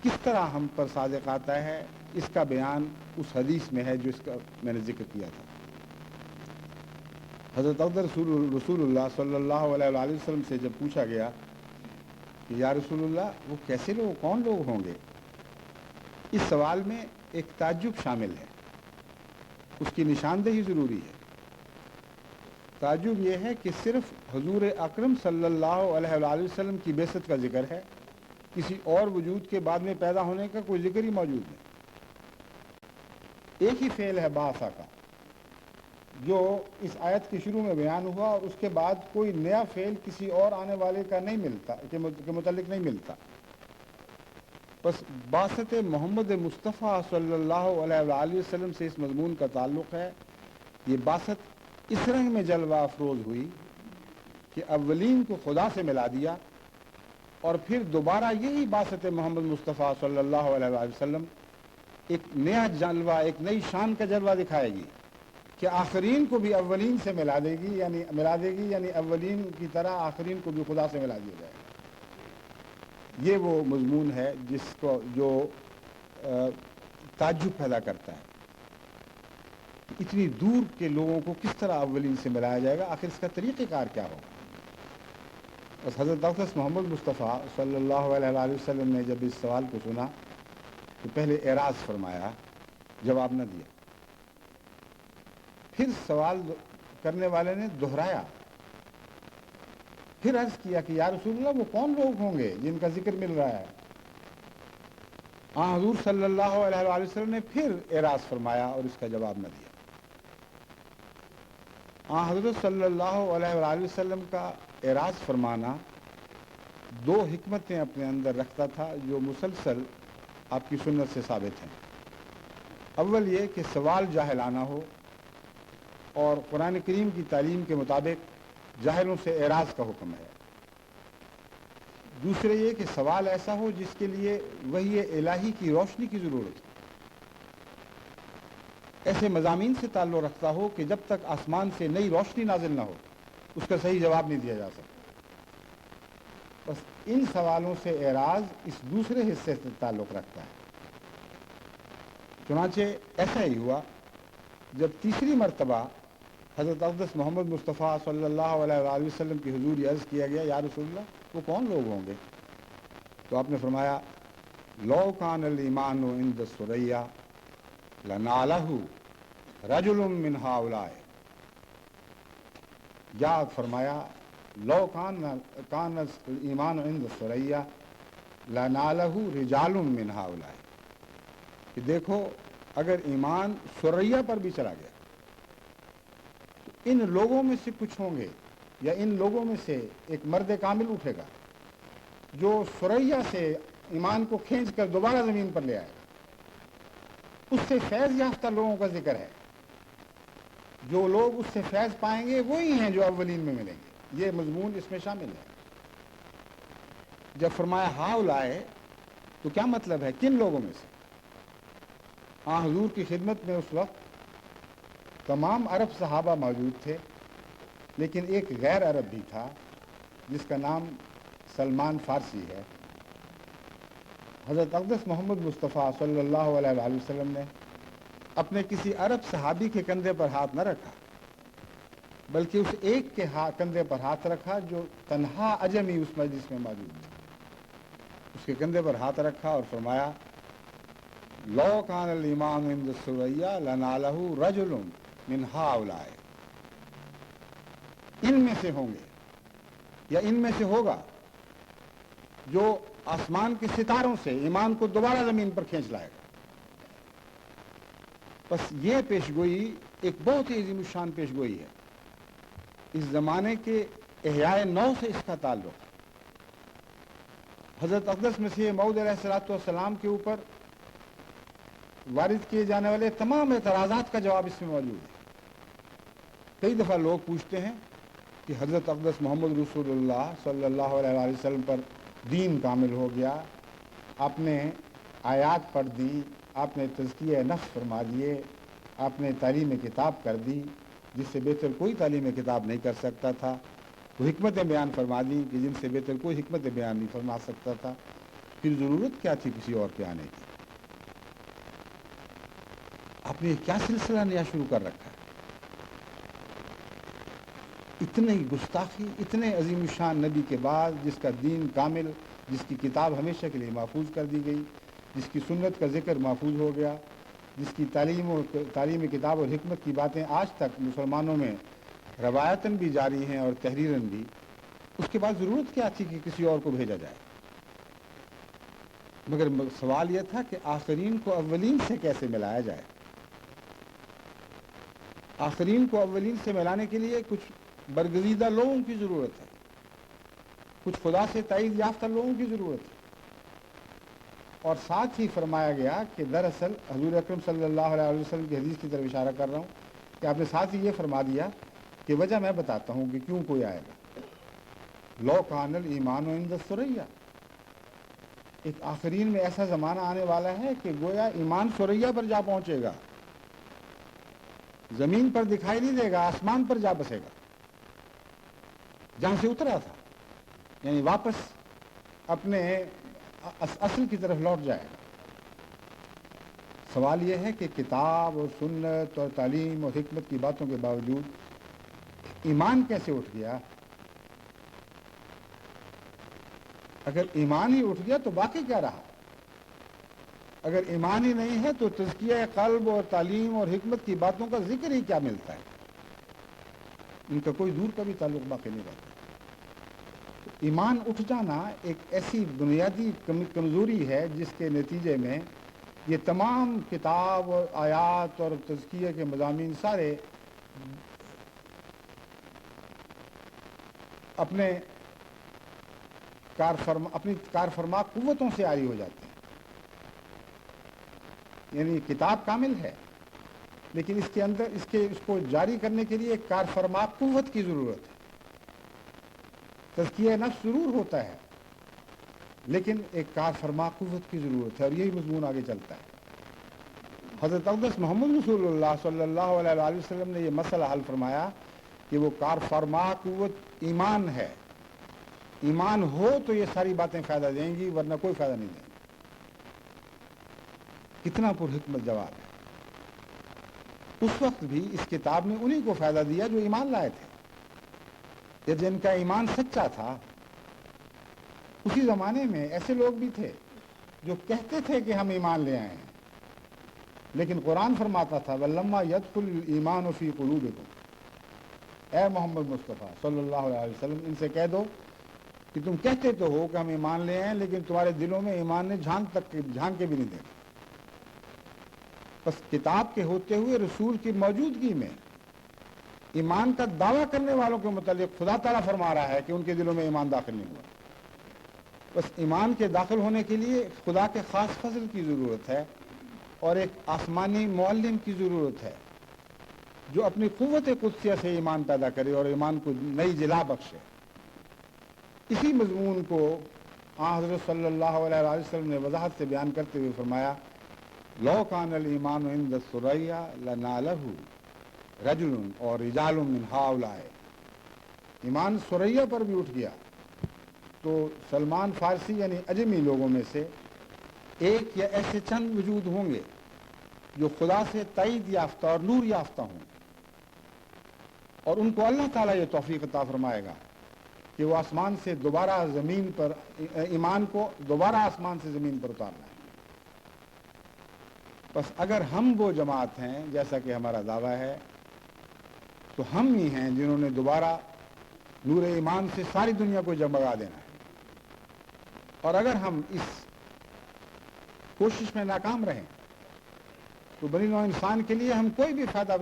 کس طرح ہم پر صادق آتا ہے اس کا بیان اس حدیث میں ہے جو اس کا میں نے ذکر کیا تھا۔ حضرت رسول اللہ صلی اللہ علیہ وسلم سے جب پوچھا گیا کہ یا رسول اللہ وہ کیسے لوگ، کون لوگ ہوں گے، اس سوال میں ایک تعجب شامل ہے، اس کی نشاندہی ضروری ہے۔ تعجب یہ ہے کہ صرف حضور اکرم صلی اللہ علیہ وسلم کی بعثت کا ذکر ہے، کسی اور وجود کے بعد میں پیدا ہونے کا کوئی ذکر ہی موجود نہیں۔ ایک ہی فعل ہے بعثہ کا جو اس آیت کے شروع میں بیان ہوا، اور اس کے بعد کوئی نیا فعل کسی اور آنے والے کا نہیں ملتا، کے متعلق نہیں ملتا۔ بس بعثت محمد مصطفیٰ صلی اللہ علیہ وسلم سے اس مضمون کا تعلق ہے۔ یہ بعثت اس رنگ میں جلوہ افروز ہوئی کہ اولین کو خدا سے ملا دیا، اور پھر دوبارہ یہی بعثت محمد مصطفیٰ صلی اللہ علیہ وسلم ایک نیا جلوہ، ایک نئی شان کا جلوہ دکھائے گی کہ آخرین کو بھی اولین سے ملا دے گی، یعنی اولین کی طرح آخرین کو بھی خدا سے ملا دیا جائے گا۔ یہ وہ مضمون ہے جس کو جو تعجب پیدا کرتا ہے، اتنی دور کے لوگوں کو کس طرح اولین سے ملایا جائے گا، آخر اس کا طریقہ کار کیا ہوگا۔ بس حضرت اقدس محمد مصطفیٰ صلی اللہ علیہ وسلم نے جب اس سوال کو سنا تو پہلے اعراض فرمایا، جواب نہ دیا۔ پھر سوال کرنے والے نے دہرایا، پھر عرض کیا کہ یا رسول اللہ وہ کون لوگ ہوں گے جن کا ذکر مل رہا ہے۔ حضور صلی اللہ علیہ وسلم نے پھر اعراض فرمایا اور اس کا جواب نہ دیا۔ حضرت صلی اللہ علیہ وسلم کا اعراض فرمانا دو حکمتیں اپنے اندر رکھتا تھا جو مسلسل آپ کی سنت سے ثابت ہیں۔ اول یہ کہ سوال جاہلانہ ہو، اور قرآن کریم کی تعلیم کے مطابق جاہلوں سے اعراض کا حکم ہے۔ دوسرے یہ کہ سوال ایسا ہو جس کے لیے وحی الہی کی روشنی کی ضرورت ہے، ایسے مضامین سے تعلق رکھتا ہو کہ جب تک آسمان سے نئی روشنی نازل نہ ہو اس کا صحیح جواب نہیں دیا جا سکتا۔ بس ان سوالوں سے اعراض اس دوسرے حصے سے تعلق رکھتا ہے۔ چنانچہ ایسا ہی ہوا جب تیسری مرتبہ حضرت اقدس محمد مصطفیٰ صلی اللہ علیہ وسلم کی حضور عرض کیا گیا، یا رسول اللہ وہ کون لوگ ہوں گے، تو آپ نے فرمایا، لو کان الایمان عند الثریا لنالہ رجل من ہؤلاء۔ یا فرمایا، لو کان الایمان عند الثریا لنالہ رجال من ہؤلاء، کہ دیکھو اگر ایمان ثریا پر بھی چلا گیا تو ان لوگوں میں سے کچھ ہوں گے، یا ان لوگوں میں سے ایک مرد کامل اٹھے گا جو ثریا سے ایمان کو کھینچ کر دوبارہ زمین پر لے آئے گا۔ اس سے فیض یافتہ لوگوں کا ذکر ہے، جو لوگ اس سے فیض پائیں گے وہی ہیں جو اولین میں ملیں گے۔ یہ مضمون اس میں شامل ہے۔ جب فرمایا ہؤلاء تو کیا مطلب ہے، کن لوگوں میں سے؟ حضور کی خدمت میں اس وقت تمام عرب صحابہ موجود تھے، لیکن ایک غیر عرب بھی تھا جس کا نام سلمان فارسی ہے۔ حضرت اقدس محمد مصطفیٰ صلی اللہ علیہ وسلم نے اپنے کسی عرب صحابی کے کندھے پر ہاتھ نہ رکھا، بلکہ اس ایک کے کندھے پر ہاتھ رکھا جو تنہا عجمی اس مجلس میں موجود تھا۔ کے کندھے پر ہاتھ رکھا اور فرمایا لو کان الایمان عند الثریا لنالہ رجل من ہؤلاء، ان میں سے ہوں گے یا ان میں سے ہوگا جو آسمان کے ستاروں سے ایمان کو دوبارہ زمین پر کھینچ لائے گا۔ بس یہ پیشگوئی ایک بہت ہی عظیم الشان پیشگوئی ہے۔ اس زمانے کے احیاء نو سے اس کا تعلق ہے۔ حضرت اقدس مسیح موعود علیہ الصلوۃ والسلام کے اوپر وارد کیے جانے والے تمام اعتراضات کا جواب اس میں موجود ہے۔ کئی دفعہ لوگ پوچھتے ہیں کہ حضرت اقدس محمد رسول اللہ صلی اللہ علیہ وسلم پر دین کامل ہو گیا، آپ نے آیات پڑھ دی، آپ نے تزکیہ نفس فرما دیے، آپ نے تعلیم کتاب کر دی جس سے بہتر کوئی تعلیم کتاب نہیں کر سکتا تھا، وہ حکمتیں بیان فرما دی کہ جن سے بہتر کوئی حکمت بیان نہیں فرما سکتا تھا، پھر ضرورت کیا تھی کسی اور کے آنے کی؟ آپ نے کیا سلسلہ نیا شروع کر رکھا ہے؟ اتنی گستاخی، اتنے عظیم الشان نبی کے بعد، جس کا دین کامل، جس کی کتاب ہمیشہ کے لیے محفوظ کر دی گئی، جس کی سنت کا ذکر محفوظ ہو گیا، جس کی تعلیم کتاب اور حکمت کی باتیں آج تک مسلمانوں میں روایتاً بھی جاری ہیں اور تحریراً بھی، اس کے بعد ضرورت کیا تھی کہ کسی اور کو بھیجا جائے؟ مگر سوال یہ تھا کہ آخرین کو اولین سے کیسے ملایا جائے؟ آخرین کو اولین سے ملانے کے لیے کچھ برگزیدہ لوگوں کی ضرورت ہے، کچھ خدا سے تائید یافتہ لوگوں کی ضرورت ہے۔ اور ساتھ ہی فرمایا گیا کہ دراصل حضور اکرم صلی اللہ علیہ وسلم کی حدیث کی طرف اشارہ کر رہا ہوں کہ آپ نے ساتھ ہی یہ فرما دیا کہ وجہ میں بتاتا ہوں کہ کیوں کوئی آئے گا۔ لو کان الایمان عند الثریا، ایک آخرین میں ایسا زمانہ آنے والا ہے کہ گویا ایمان ثریا پر جا پہنچے گا، زمین پر دکھائی نہیں دے گا، آسمان پر جا بسے گا جہاں سے اترا تھا، یعنی واپس اپنے اصل کی طرف لوٹ جائے گا۔ سوال یہ ہے کہ کتاب اور سنت اور تعلیم اور حکمت کی باتوں کے باوجود ایمان کیسے اٹھ گیا؟ اگر ایمان ہی اٹھ گیا تو باقی کیا رہا؟ اگر ایمان ہی نہیں ہے تو تزکیہ قلب اور تعلیم اور حکمت کی باتوں کا ذکر ہی کیا ملتا ہے؟ ان کا کوئی دور کا بھی تعلق باقی نہیں رہتا۔ ایمان اٹھ جانا ایک ایسی بنیادی کمزوری ہے جس کے نتیجے میں یہ تمام کتاب اور آیات اور تزکیہ کے مضامین سارے اپنی کارفرما قوتوں سے عاری ہو جاتے ہیں۔ یعنی کتاب کامل ہے لیکن اس کے اندر اس کو جاری کرنے کے لیے ایک کارفرما قوت کی ضرورت ہے۔ تزکیہ نفس ضرور ہوتا ہے لیکن ایک کارفرما قوت کی ضرورت ہے، اور یہی مضمون آگے چلتا ہے۔ حضرت اقدس محمد رسول اللہ صلی اللہ علیہ وآلہ وسلم نے یہ مسئلہ حل فرمایا کہ وہ کارفرما قوت ایمان ہے۔ ایمان ہو تو یہ ساری باتیں فائدہ دیں گی، ورنہ کوئی فائدہ نہیں دیں گی۔ کتنا پر حکمت جواب ہے۔ اس وقت بھی اس کتاب نے انہی کو فائدہ دیا جو ایمان لائے تھے یا جن کا ایمان سچا تھا۔ اسی زمانے میں ایسے لوگ بھی تھے جو کہتے تھے کہ ہم ایمان لے آئے ہیں، لیکن قرآن فرماتا تھا وَلَمَّا يَدْخُلُ الْإِيمَانُ فِي قُلُوبِكُمْ، اے محمد مصطفیٰ صلی اللہ علیہ وسلم ان سے کہہ دو کہ تم کہتے تو ہو کہ ہم ایمان لے آئے لیکن تمہارے دلوں میں ایمان نے جھانک کے بھی نہیں دیکھا۔ بس کتاب کے ہوتے ہوئے رسول کی موجودگی میں ایمان کا دعویٰ کرنے والوں کے متعلق خدا تعالیٰ فرما رہا ہے کہ ان کے دلوں میں ایمان داخل نہیں ہوا۔ بس ایمان کے داخل ہونے کے لیے خدا کے خاص فضل کی ضرورت ہے اور ایک آسمانی معلم کی ضرورت ہے جو اپنی قوت قدسیہ سے ایمان پیدا کرے اور ایمان کو نئی جلا بخشے۔ اسی مضمون کو حضرت صلی اللہ علیہ وسلم نے وضاحت سے بیان کرتے ہوئے فرمایا لو کان الایمان عند الثریا لنالہ رجل اور رجال من ہؤلاء، ایمان ثریا پر بھی اٹھ گیا تو سلمان فارسی یعنی اجمی لوگوں میں سے ایک یا ایسے چند وجود ہوں گے جو خدا سے تائید یافتہ اور نور یافتہ ہوں، اور ان کو اللہ تعالیٰ یہ توفیق عطا فرمائے گا کہ وہ آسمان سے دوبارہ زمین پر ایمان کو دوبارہ آسمان سے زمین پر اتارنا ہے۔ بس اگر ہم وہ جماعت ہیں جیسا کہ ہمارا دعویٰ ہے تو ہم ہی ہیں جنہوں نے دوبارہ نور ایمان سے ساری دنیا کو جگمگا دینا ہے، اور اگر ہم اس کوشش میں ناکام رہیں تو بنی نوع انسان کے لیے ہم کوئی بھی فائدہ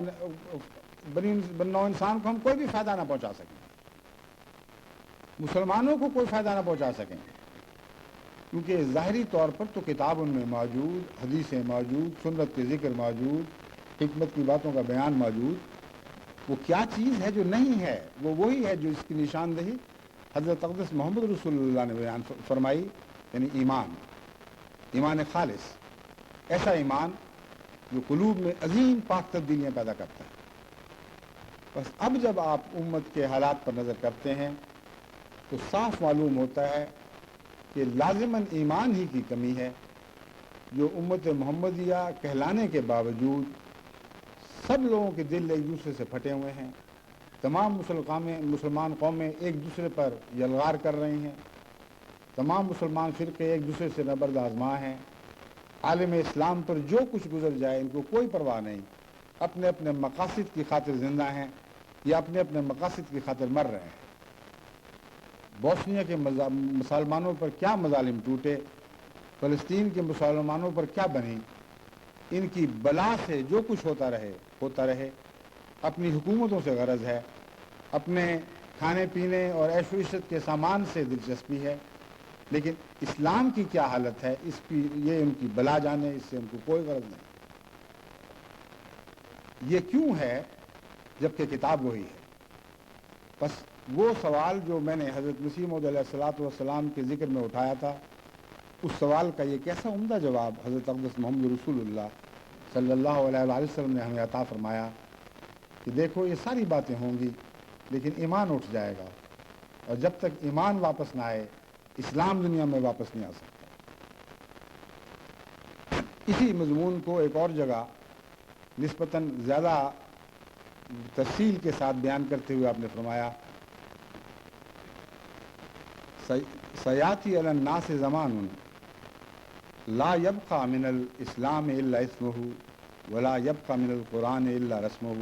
بنی نوع انسان کو ہم کوئی بھی فائدہ نہ پہنچا سکیں، مسلمانوں کو کوئی فائدہ نہ پہنچا سکیں، کیونکہ ظاہری طور پر تو کتاب ان میں موجود، حدیثیں موجود، سنت کے ذکر موجود، حکمت کی باتوں کا بیان موجود، وہ کیا چیز ہے جو نہیں ہے؟ وہ وہی ہے جو اس کی نشاندہی حضرت اقدس محمد رسول اللہ نے بیان فرمائی، یعنی ایمان خالص، ایسا ایمان جو قلوب میں عظیم پاک تبدیلیاں پیدا کرتا ہے۔ بس اب جب آپ امت کے حالات پر نظر کرتے ہیں تو صاف معلوم ہوتا ہے کہ لازماً ایمان ہی کی کمی ہے، جو امت محمدیہ کہلانے کے باوجود سب لوگوں کے دل ایک دوسرے سے پھٹے ہوئے ہیں، تمام مسلمان قومیں ایک دوسرے پر یلغار کر رہی ہیں، تمام مسلمان فرقے ایک دوسرے سے نبرد آزما ہیں، عالم اسلام پر جو کچھ گزر جائے ان کو کوئی پرواہ نہیں، اپنے اپنے مقاصد کی خاطر زندہ ہیں یا اپنے اپنے مقاصد کی خاطر مر رہے ہیں۔ بوسنیا کے مسلمانوں پر کیا مظالم ٹوٹے، فلسطین کے مسلمانوں پر کیا بنی، ان کی بلا سے جو کچھ ہوتا رہے، اپنی حکومتوں سے غرض ہے، اپنے کھانے پینے اور عیش و عشرت کے سامان سے دلچسپی ہے، لیکن اسلام کی کیا حالت ہے یہ ان کی بلا جانے، اس سے ان کو کوئی غرض نہیں۔ یہ کیوں ہے جبکہ کتاب وہی ہے؟ بس وہ سوال جو میں نے حضرت مسیح موعود علیہ الصلوۃ والسلام کے ذکر میں اٹھایا تھا، اس سوال کا یہ کیسا عمدہ جواب حضرت اقدس محمد رسول اللہ صلی اللہ علیہ وآلہ وسلم نے ہمیں عطا فرمایا کہ دیکھو یہ ساری باتیں ہوں گی لیکن ایمان اٹھ جائے گا، اور جب تک ایمان واپس نہ آئے اسلام دنیا میں واپس نہیں آ سکتا۔ اسی مضمون کو ایک اور جگہ نسبتاً زیادہ تفصیل کے ساتھ بیان کرتے ہوئے آپ نے فرمایا، سیاتی علی الناس زمان لا يبقى من الاسلام الا اسمه ولا يبقى من القرآن الا رسمه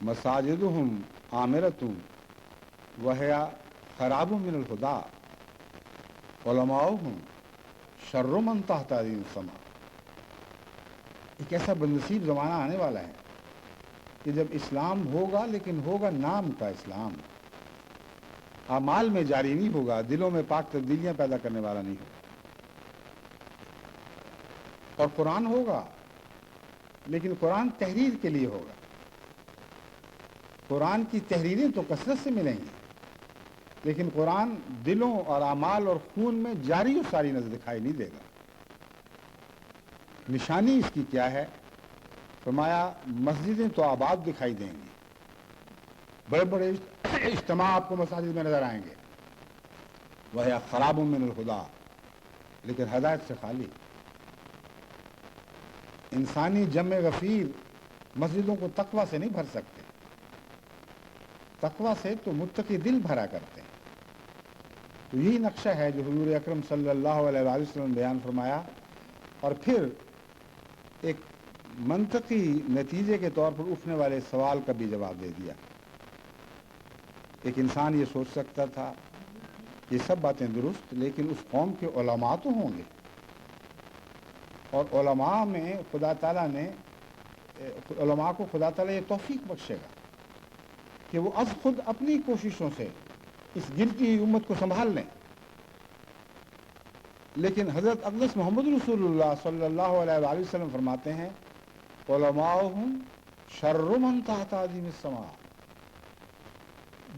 مساجدهم عامرة وهي خراب من الهدى علماؤهم شر من تحت هذه السماء۔ ایک ایسا بدنصیب زمانہ آنے والا ہے کہ جب اسلام ہوگا لیکن ہوگا نام کا اسلام، اعمال میں جاری نہیں ہوگا، دلوں میں پاک تبدیلیاں پیدا کرنے والا نہیں ہوگا، اور قرآن ہوگا لیکن قرآن تحریر کے لیے ہوگا۔ قرآن کی تحریریں تو کثرت سے ملیں گی لیکن قرآن دلوں اور اعمال اور خون میں جاری و ساری نظر دکھائی نہیں دے گا۔ نشانی اس کی کیا ہے؟ فرمایا مسجدیں تو آباد دکھائی دیں گی، بڑے بڑے اجتماع آپ کو مساجد میں نظر آئیں گے، وہ خراب من الہدیٰ، لیکن ہدایت سے خالی۔ انسانی جمع غفیر مسجدوں کو تقویٰ سے نہیں بھر سکتے، تقویٰ سے تو متقی دل بھرا کرتے ہیں۔ تو یہی نقشہ ہے جو حضور اکرم صلی اللہ علیہ وآلہ وسلم نے بیان فرمایا، اور پھر ایک منطقی نتیجے کے طور پر اٹھنے والے سوال کا بھی جواب دے دیا۔ ایک انسان یہ سوچ سکتا تھا یہ سب باتیں درست، لیکن اس قوم کے علماء تو ہوں گے، اور علماء میں خدا تعالیٰ نے علماء کو خدا تعالیٰ یہ توفیق بخشے گا کہ وہ از خود اپنی کوششوں سے اس گرتی ہوئی امت کو سنبھال لیں، لیکن حضرت اقدس محمد رسول اللہ صلی اللہ علیہ وآلہ وسلم فرماتے ہیں علماؤہم شر من تحت عظیم السماء۔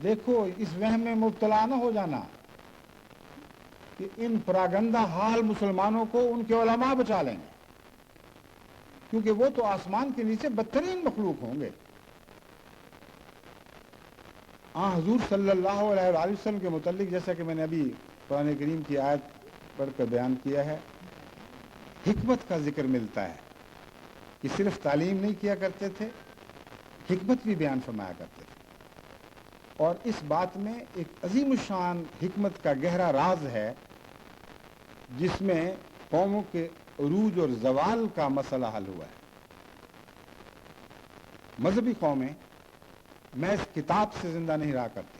دیکھو اس وہم میں مبتلا نہ ہو جانا کہ ان پراگندہ حال مسلمانوں کو ان کے علماء بچا لیں گے، کیونکہ وہ تو آسمان کے نیچے بدترین مخلوق ہوں گے۔ حضور صلی اللہ علیہ وآلہ وسلم کے متعلق جیسا کہ میں نے ابھی قرآن کریم کی آیت پڑھ کر بیان کیا ہے، حکمت کا ذکر ملتا ہے کہ صرف تعلیم نہیں کیا کرتے تھے، حکمت بھی بیان فرمایا کرتے تھے۔ اور اس بات میں ایک عظیم الشان حکمت کا گہرا راز ہے جس میں قوموں کے عروج اور زوال کا مسئلہ حل ہوا ہے۔ مذہبی قومیں محض کتاب سے زندہ نہیں رہا کرتی،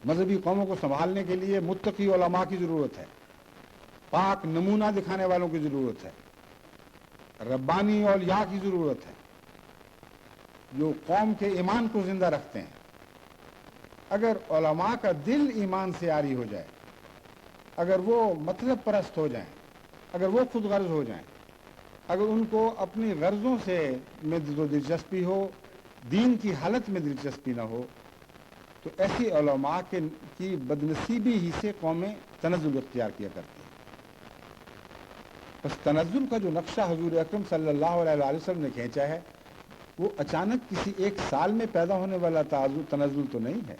مذہبی قوموں کو سنبھالنے کے لیے متقی علماء کی ضرورت ہے، پاک نمونہ دکھانے والوں کی ضرورت ہے، ربانی اولیاء کی ضرورت ہے جو قوم کے ایمان کو زندہ رکھتے ہیں۔ اگر علماء کا دل ایمان سے عاری ہو جائے، اگر وہ مطلب پرست ہو جائیں، اگر وہ خود غرض ہو جائیں، اگر ان کو اپنی غرضوں سے میں دلچسپی ہو، دین کی حالت میں دلچسپی نہ ہو، تو ایسی علماء کی بدنصیبی ہی سے قومیں تنزل اختیار کیا کرتی ہیں۔ بس تنزل کا جو نقشہ حضور اکرم صلی اللہ علیہ وسلم نے کھینچا ہے وہ اچانک کسی ایک سال میں پیدا ہونے والا تنزل تو نہیں ہے،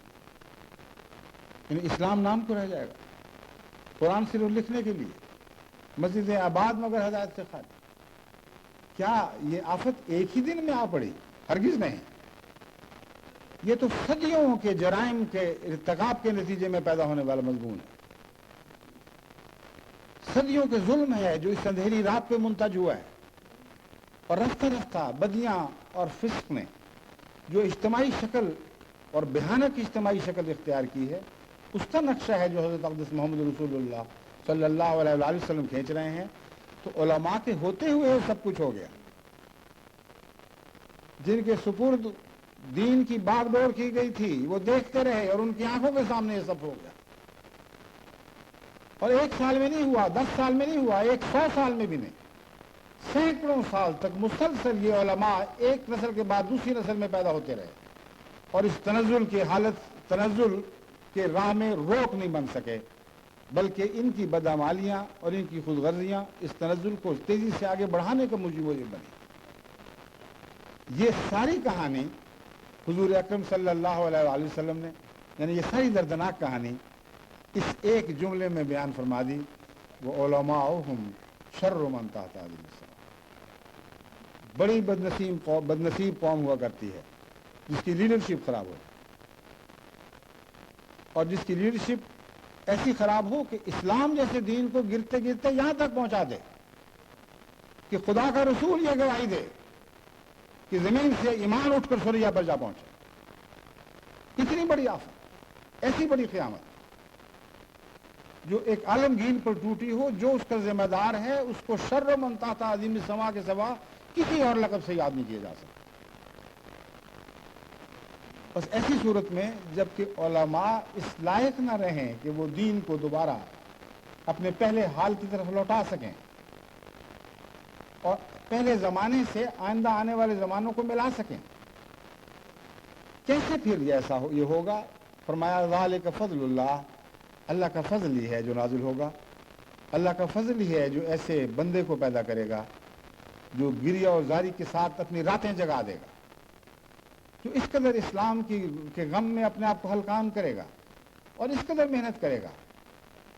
یعنی اسلام نام کو رہ جائے گا، قرآن صرف لکھنے کے لیے، مسجد آباد مگر ہدایت سے خالی۔ کیا یہ آفت ایک ہی دن میں آ پڑی؟ ہرگز نہیں، یہ تو صدیوں کے جرائم کے ارتکاب کے نتیجے میں پیدا ہونے والا مضمون ہے، صدیوں کے ظلم ہے جو اس اندھیری رات پہ منتج ہوا ہے، اور رفتہ رفتہ بدیاں اور فسق نے جو اجتماعی شکل اور بھیانک اجتماعی شکل اختیار کی ہے، اس کا نقشہ ہے جو حضرت اقدس محمد رسول اللہ صلی اللہ علیہ وسلم کھینچ رہے ہیں۔ تو علماء کے ہوتے ہوئے سب کچھ ہو گیا، جن کے سپرد دین کی باغ ڈور کی گئی تھی وہ دیکھتے رہے اور ان کی آنکھوں کے سامنے یہ سب ہو گیا، اور ایک سال میں نہیں ہوا، 10 سال میں نہیں ہوا، 100 سال میں بھی نہیں، سینکڑوں سال تک مسلسل یہ علماء ایک نسل کے بعد دوسری نسل میں پیدا ہوتے رہے، اور اس تنزل کی حالت، تنزل کے راہ میں روک نہیں بن سکے، بلکہ ان کی بدعمالیاں اور ان کی خود غرضیاں اس تنزل کو تیزی سے آگے بڑھانے کا موجب بنی۔ یہ ساری کہانی حضور اکرم صلی اللہ علیہ وسلم نے، یعنی یہ ساری دردناک کہانی اس ایک جملے میں بیان فرما دی، وہ علماؤہم شر من تحت عدم السماء۔ بڑی بدنصیب قوم ہوا کرتی ہے جس کی لیڈرشپ خراب ہو، اور جس کی لیڈرشپ ایسی خراب ہو کہ اسلام جیسے دین کو گرتے گرتے یہاں تک پہنچا دے کہ خدا کا رسول یہ گواہی دے کہ زمین سے ایمان اٹھ کر سریا پر جا پہنچے۔ اتنی بڑی آفت، ایسی بڑی قیامت جو ایک عالمگیر پر ٹوٹی ہو، جو اس کا ذمہ دار ہے اس کو شر من تحت عظیم السماء کے سوا کسی اور لقب سے یاد نہیں کیا جا سکتا۔ بس ایسی صورت میں جبکہ علماء اس لائق نہ رہیں کہ وہ دین کو دوبارہ اپنے پہلے حال کی طرف لوٹا سکیں اور پہلے زمانے سے آئندہ آنے والے زمانوں کو ملا سکیں، کیسے پھر یہ ہوگا؟ فرمایا ذالک فضل اللہ، اللہ کا فضل ہی ہے جو نازل ہوگا، اللہ کا فضل ہی ہے جو ایسے بندے کو پیدا کرے گا جو گریہ اور زاری کے ساتھ اپنی راتیں جگا دے گا، جو اس قدر اسلام کے غم میں اپنے آپ کو ہلکان کرے گا اور اس قدر محنت کرے گا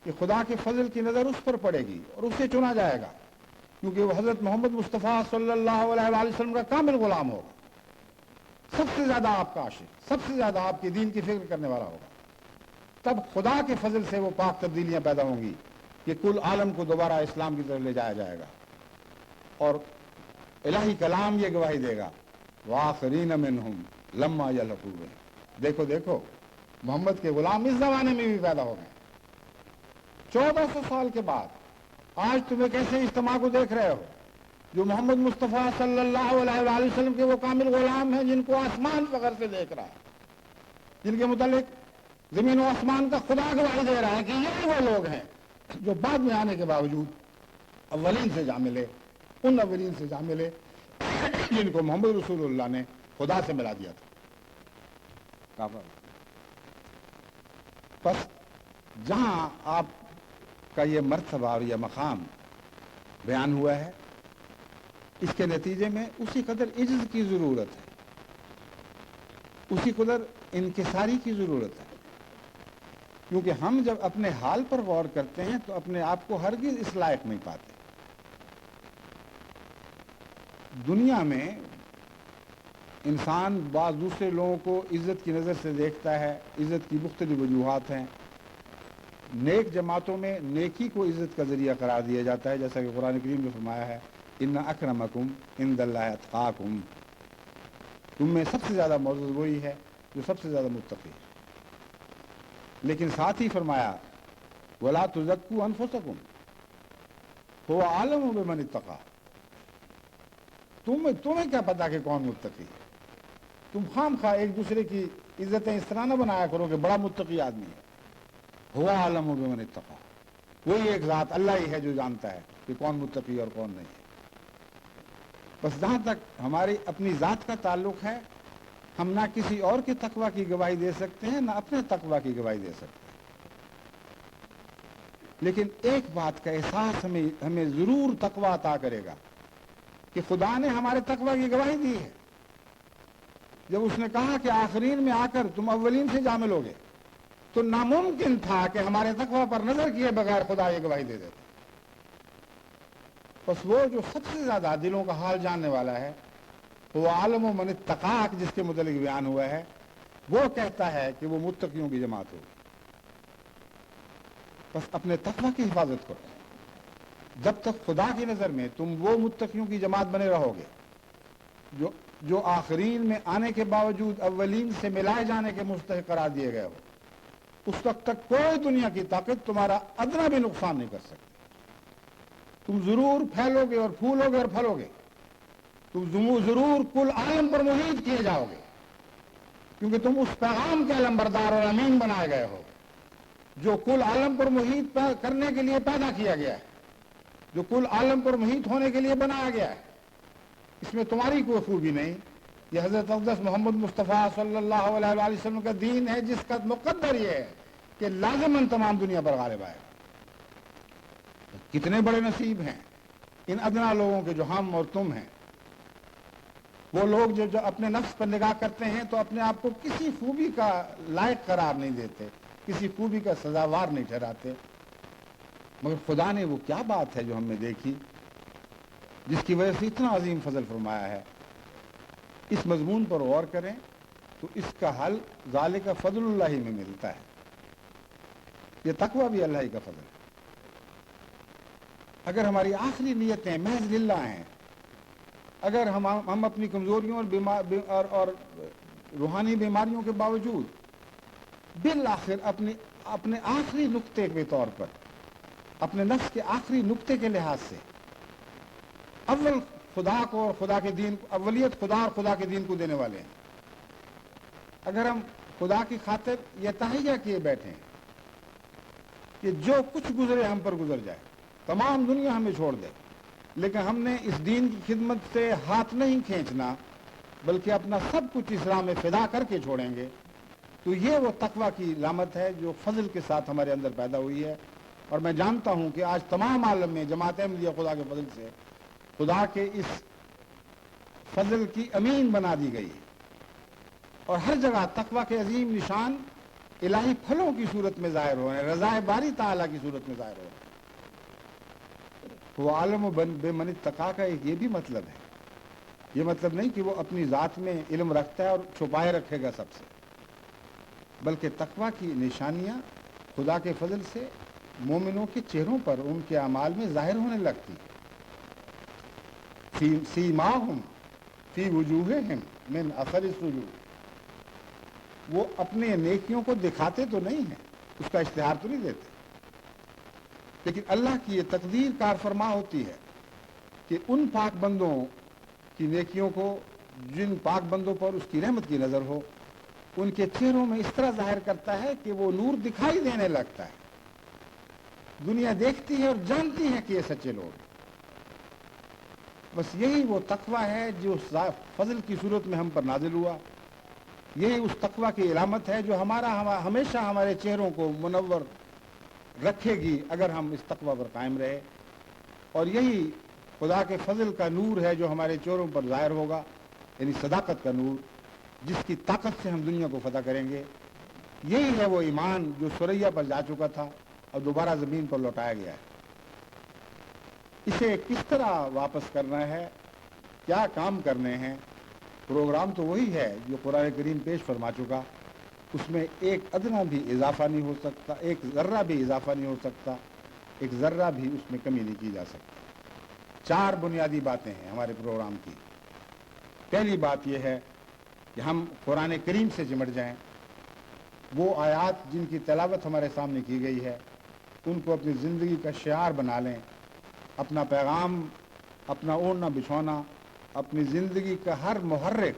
کہ خدا کے فضل کی نظر اس پر پڑے گی اور اسے چنا جائے گا، کیونکہ وہ حضرت محمد مصطفیٰ صلی اللہ علیہ وسلم کا کامل غلام ہوگا، سب سے زیادہ آپ کا عاشق، سب سے زیادہ آپ کے دین کی فکر کرنے والا ہوگا۔ تب خدا کے فضل سے وہ پاک تبدیلیاں پیدا ہوں گی کہ کل عالم کو دوبارہ اسلام کی طرف لے جایا جائے گا، اور الہی کلام یہ گواہی دے گا وآخرین منہم لما یلحقوا بہم، دیکھو دیکھو محمد کے غلام اس زمانے میں بھی پیدا ہو گئے، 1400 سال کے بعد۔ آج تم ایک ایسے اجتماع کو دیکھ رہے ہو جو محمد مصطفیٰ صلی اللہ علیہ وسلم کے وہ کامل غلام ہیں جن کو آسمان فخر سے دیکھ رہا ہے، جن کے متعلق زمین و آسمان کا خدا گواہی دے رہا ہے کہ یہ وہ لوگ ہیں جو بعد میں آنے کے باوجود اولین سے جا ملے، ان اولین سے جا ملے جن کو محمد رسول اللہ نے خدا سے ملا دیا تھا۔ بس جہاں آپ کا یہ مرتبہ اور یہ مقام بیان ہوا ہے، اس کے نتیجے میں اسی قدر عجز کی ضرورت ہے، اسی قدر انکساری کی ضرورت ہے، کیونکہ ہم جب اپنے حال پر غور کرتے ہیں تو اپنے آپ کو ہرگز اس لائق نہیں پاتے۔ دنیا میں انسان بعض دوسرے لوگوں کو عزت کی نظر سے دیکھتا ہے. عزت کی مختلف وجوہات ہیں. نیک جماعتوں میں نیکی کو عزت کا ذریعہ قرار دیا جاتا ہے، جیسا کہ قرآن کریم نے فرمایا ہے ان اکرمکم عند اللہ اتقاکم، تم میں سب سے زیادہ معزز وہی ہے جو سب سے زیادہ متقی ہے. لیکن ساتھ ہی فرمایا ولا تزکوا انفسکم هو اعلم بمن اتقى، تمہیں کیا پتا کہ کون متقی ہے. تم خام خواہ ایک دوسرے کی عزتیں اس طرح نہ بنایا کرو کہ بڑا متقی آدمی ہے. هو اعلم بمن اتقى، وہی ایک ذات اللہ ہی ہے جو جانتا ہے کہ کون متقی اور کون نہیں ہے. بس جہاں تک ہماری اپنی ذات کا تعلق ہے، ہم نہ کسی اور کے تقویٰ کی گواہی دے سکتے ہیں نہ اپنے تقویٰ کی گواہی دے سکتے ہیں. لیکن ایک بات کا احساس ہمیں ضرور تقویٰ عطا کرے گا کہ خدا نے ہمارے تقویٰ کی گواہی دی ہے. جب اس نے کہا کہ آخرین میں آ کر تم اولین سے جامل ہوگے، تو ناممکن تھا کہ ہمارے تقویٰ پر نظر کیے بغیر خدا یہ گواہی دے دیتا. بس وہ جو سب سے زیادہ دلوں کا حال جاننے والا ہے، وہ عالم و من اتقاک جس کے متعلق بیان ہوا ہے، وہ کہتا ہے کہ وہ متقیوں کی جماعت ہوگی. بس اپنے تقویٰ کی حفاظت کرو. جب تک خدا کی نظر میں تم وہ متقیوں کی جماعت بنے رہو گے جو آخرین میں آنے کے باوجود اولین سے ملائے جانے کے مستحق قرار دیے گئے ہو، اس وقت تک کوئی دنیا کی طاقت تمہارا ادنا بھی نقصان نہیں کر سکتی. تم ضرور پھیلو گے اور پھولو گے اور پھلو گے. تم ضرور کل عالم پر محیط کیے جاؤ گے، کیونکہ تم اس پیغام کے علمبردار اور امین بنائے گئے ہو جو کل عالم پر محیط کرنے کے لیے پیدا کیا گیا ہے، جو کل عالم پر محیط ہونے کے لیے بنایا گیا ہے. اس میں تمہاری کوئی خوبی نہیں. یہ حضرت اقدس محمد مصطفیٰ صلی اللہ علیہ وآلہ وسلم کا دین ہے، جس کا مقدر یہ ہے کہ لازماً تمام دنیا پر غالب آئے. کتنے بڑے نصیب ہیں ان ادنا لوگوں کے جو ہم اور تم ہیں. وہ لوگ جو اپنے نفس پر نگاہ کرتے ہیں تو اپنے آپ کو کسی خوبی کا لائق قرار نہیں دیتے، کسی خوبی کا سزاوار نہیں ٹھہراتے. مگر خدا نے وہ کیا بات ہے جو ہم نے دیکھی جس کی وجہ سے اتنا عظیم فضل فرمایا ہے. اس مضمون پر غور کریں تو اس کا حل ذالک فضل اللہ ہی میں ملتا ہے. یہ تقویٰ بھی اللہ ہی کا فضل ہے. اگر ہماری آخری نیتیں محض للہ ہیں، اگر ہم اپنی کمزوریوں اور روحانی بیماریوں کے باوجود بالآخر اپنے آخری نقطے کے طور پر، اپنے نفس کے آخری نقطے کے لحاظ سے اول خدا کو اور خدا کے دین کو، اولیت خدا اور خدا کے دین کو دینے والے ہیں، اگر ہم خدا کی خاطر یہ تہیہ کیے بیٹھے ہیں کہ جو کچھ گزرے ہم پر گزر جائے، تمام دنیا ہمیں چھوڑ دے، لیکن ہم نے اس دین کی خدمت سے ہاتھ نہیں کھینچنا بلکہ اپنا سب کچھ اسلام میں فدا کر کے چھوڑیں گے، تو یہ وہ تقویٰ کی علامت ہے جو فضل کے ساتھ ہمارے اندر پیدا ہوئی ہے. اور میں جانتا ہوں کہ آج تمام عالم میں جماعت احمدیہ خدا کے فضل سے خدا کے اس فضل کی امین بنا دی گئی ہے، اور ہر جگہ تقویٰ کے عظیم نشان الہی پھلوں کی صورت میں ظاہر ہو رہے ہیں، رضائے باری تعالیٰ کی صورت میں ظاہر ہو رہے ہیں. وہ عالم و بے من اتقا کا ایک یہ بھی مطلب ہے. یہ مطلب نہیں کہ وہ اپنی ذات میں علم رکھتا ہے اور چھپائے رکھے گا سب سے، بلکہ تقویٰ کی نشانیاں خدا کے فضل سے مومنوں کے چہروں پر، ان کے اعمال میں ظاہر ہونے لگتی ہے. سیماہم فی وجوہہم من اثر السجود. وہ اپنے نیکیوں کو دکھاتے تو نہیں ہیں، اس کا اشتہار تو نہیں دیتے، لیکن اللہ کی یہ تقدیر کار فرما ہوتی ہے کہ ان پاک بندوں کی نیکیوں کو، جن پاک بندوں پر اس کی رحمت کی نظر ہو، ان کے چہروں میں اس طرح ظاہر کرتا ہے کہ وہ نور دکھائی دینے لگتا ہے. دنیا دیکھتی ہے اور جانتی ہے کہ یہ سچے لوگ ہیں. بس یہی وہ تقویٰ ہے جو فضل کی صورت میں ہم پر نازل ہوا. یہی اس تقویٰ کی علامت ہے جو ہمیشہ ہمارے چہروں کو منور رکھے گی اگر ہم اس تقویٰ پر قائم رہے. اور یہی خدا کے فضل کا نور ہے جو ہمارے چہروں پر ظاہر ہوگا، یعنی صداقت کا نور، جس کی طاقت سے ہم دنیا کو فتح کریں گے. یہی ہے وہ ایمان جو سریا پر جا چکا تھا اور دوبارہ زمین پر لوٹایا گیا ہے. اسے کس طرح واپس کرنا ہے، کیا کام کرنے ہیں، پروگرام تو وہی ہے جو قرآن کریم پیش فرما چکا، اس میں ایک ادنا بھی اضافہ نہیں ہو سکتا، ایک ذرہ بھی اضافہ نہیں ہو سکتا، ایک ذرہ بھی اس میں کمی نہیں کی جا سکتی۔ 4 بنیادی باتیں ہیں ہمارے پروگرام کی۔ پہلی بات یہ ہے کہ ہم قرآن کریم سے چمٹ جائیں، وہ آیات جن کی تلاوت ہمارے سامنے کی گئی ہے ان کو اپنی زندگی کا شعار بنا لیں، اپنا پیغام، اپنا اوڑھنا بچھونا، اپنی زندگی کا ہر محرک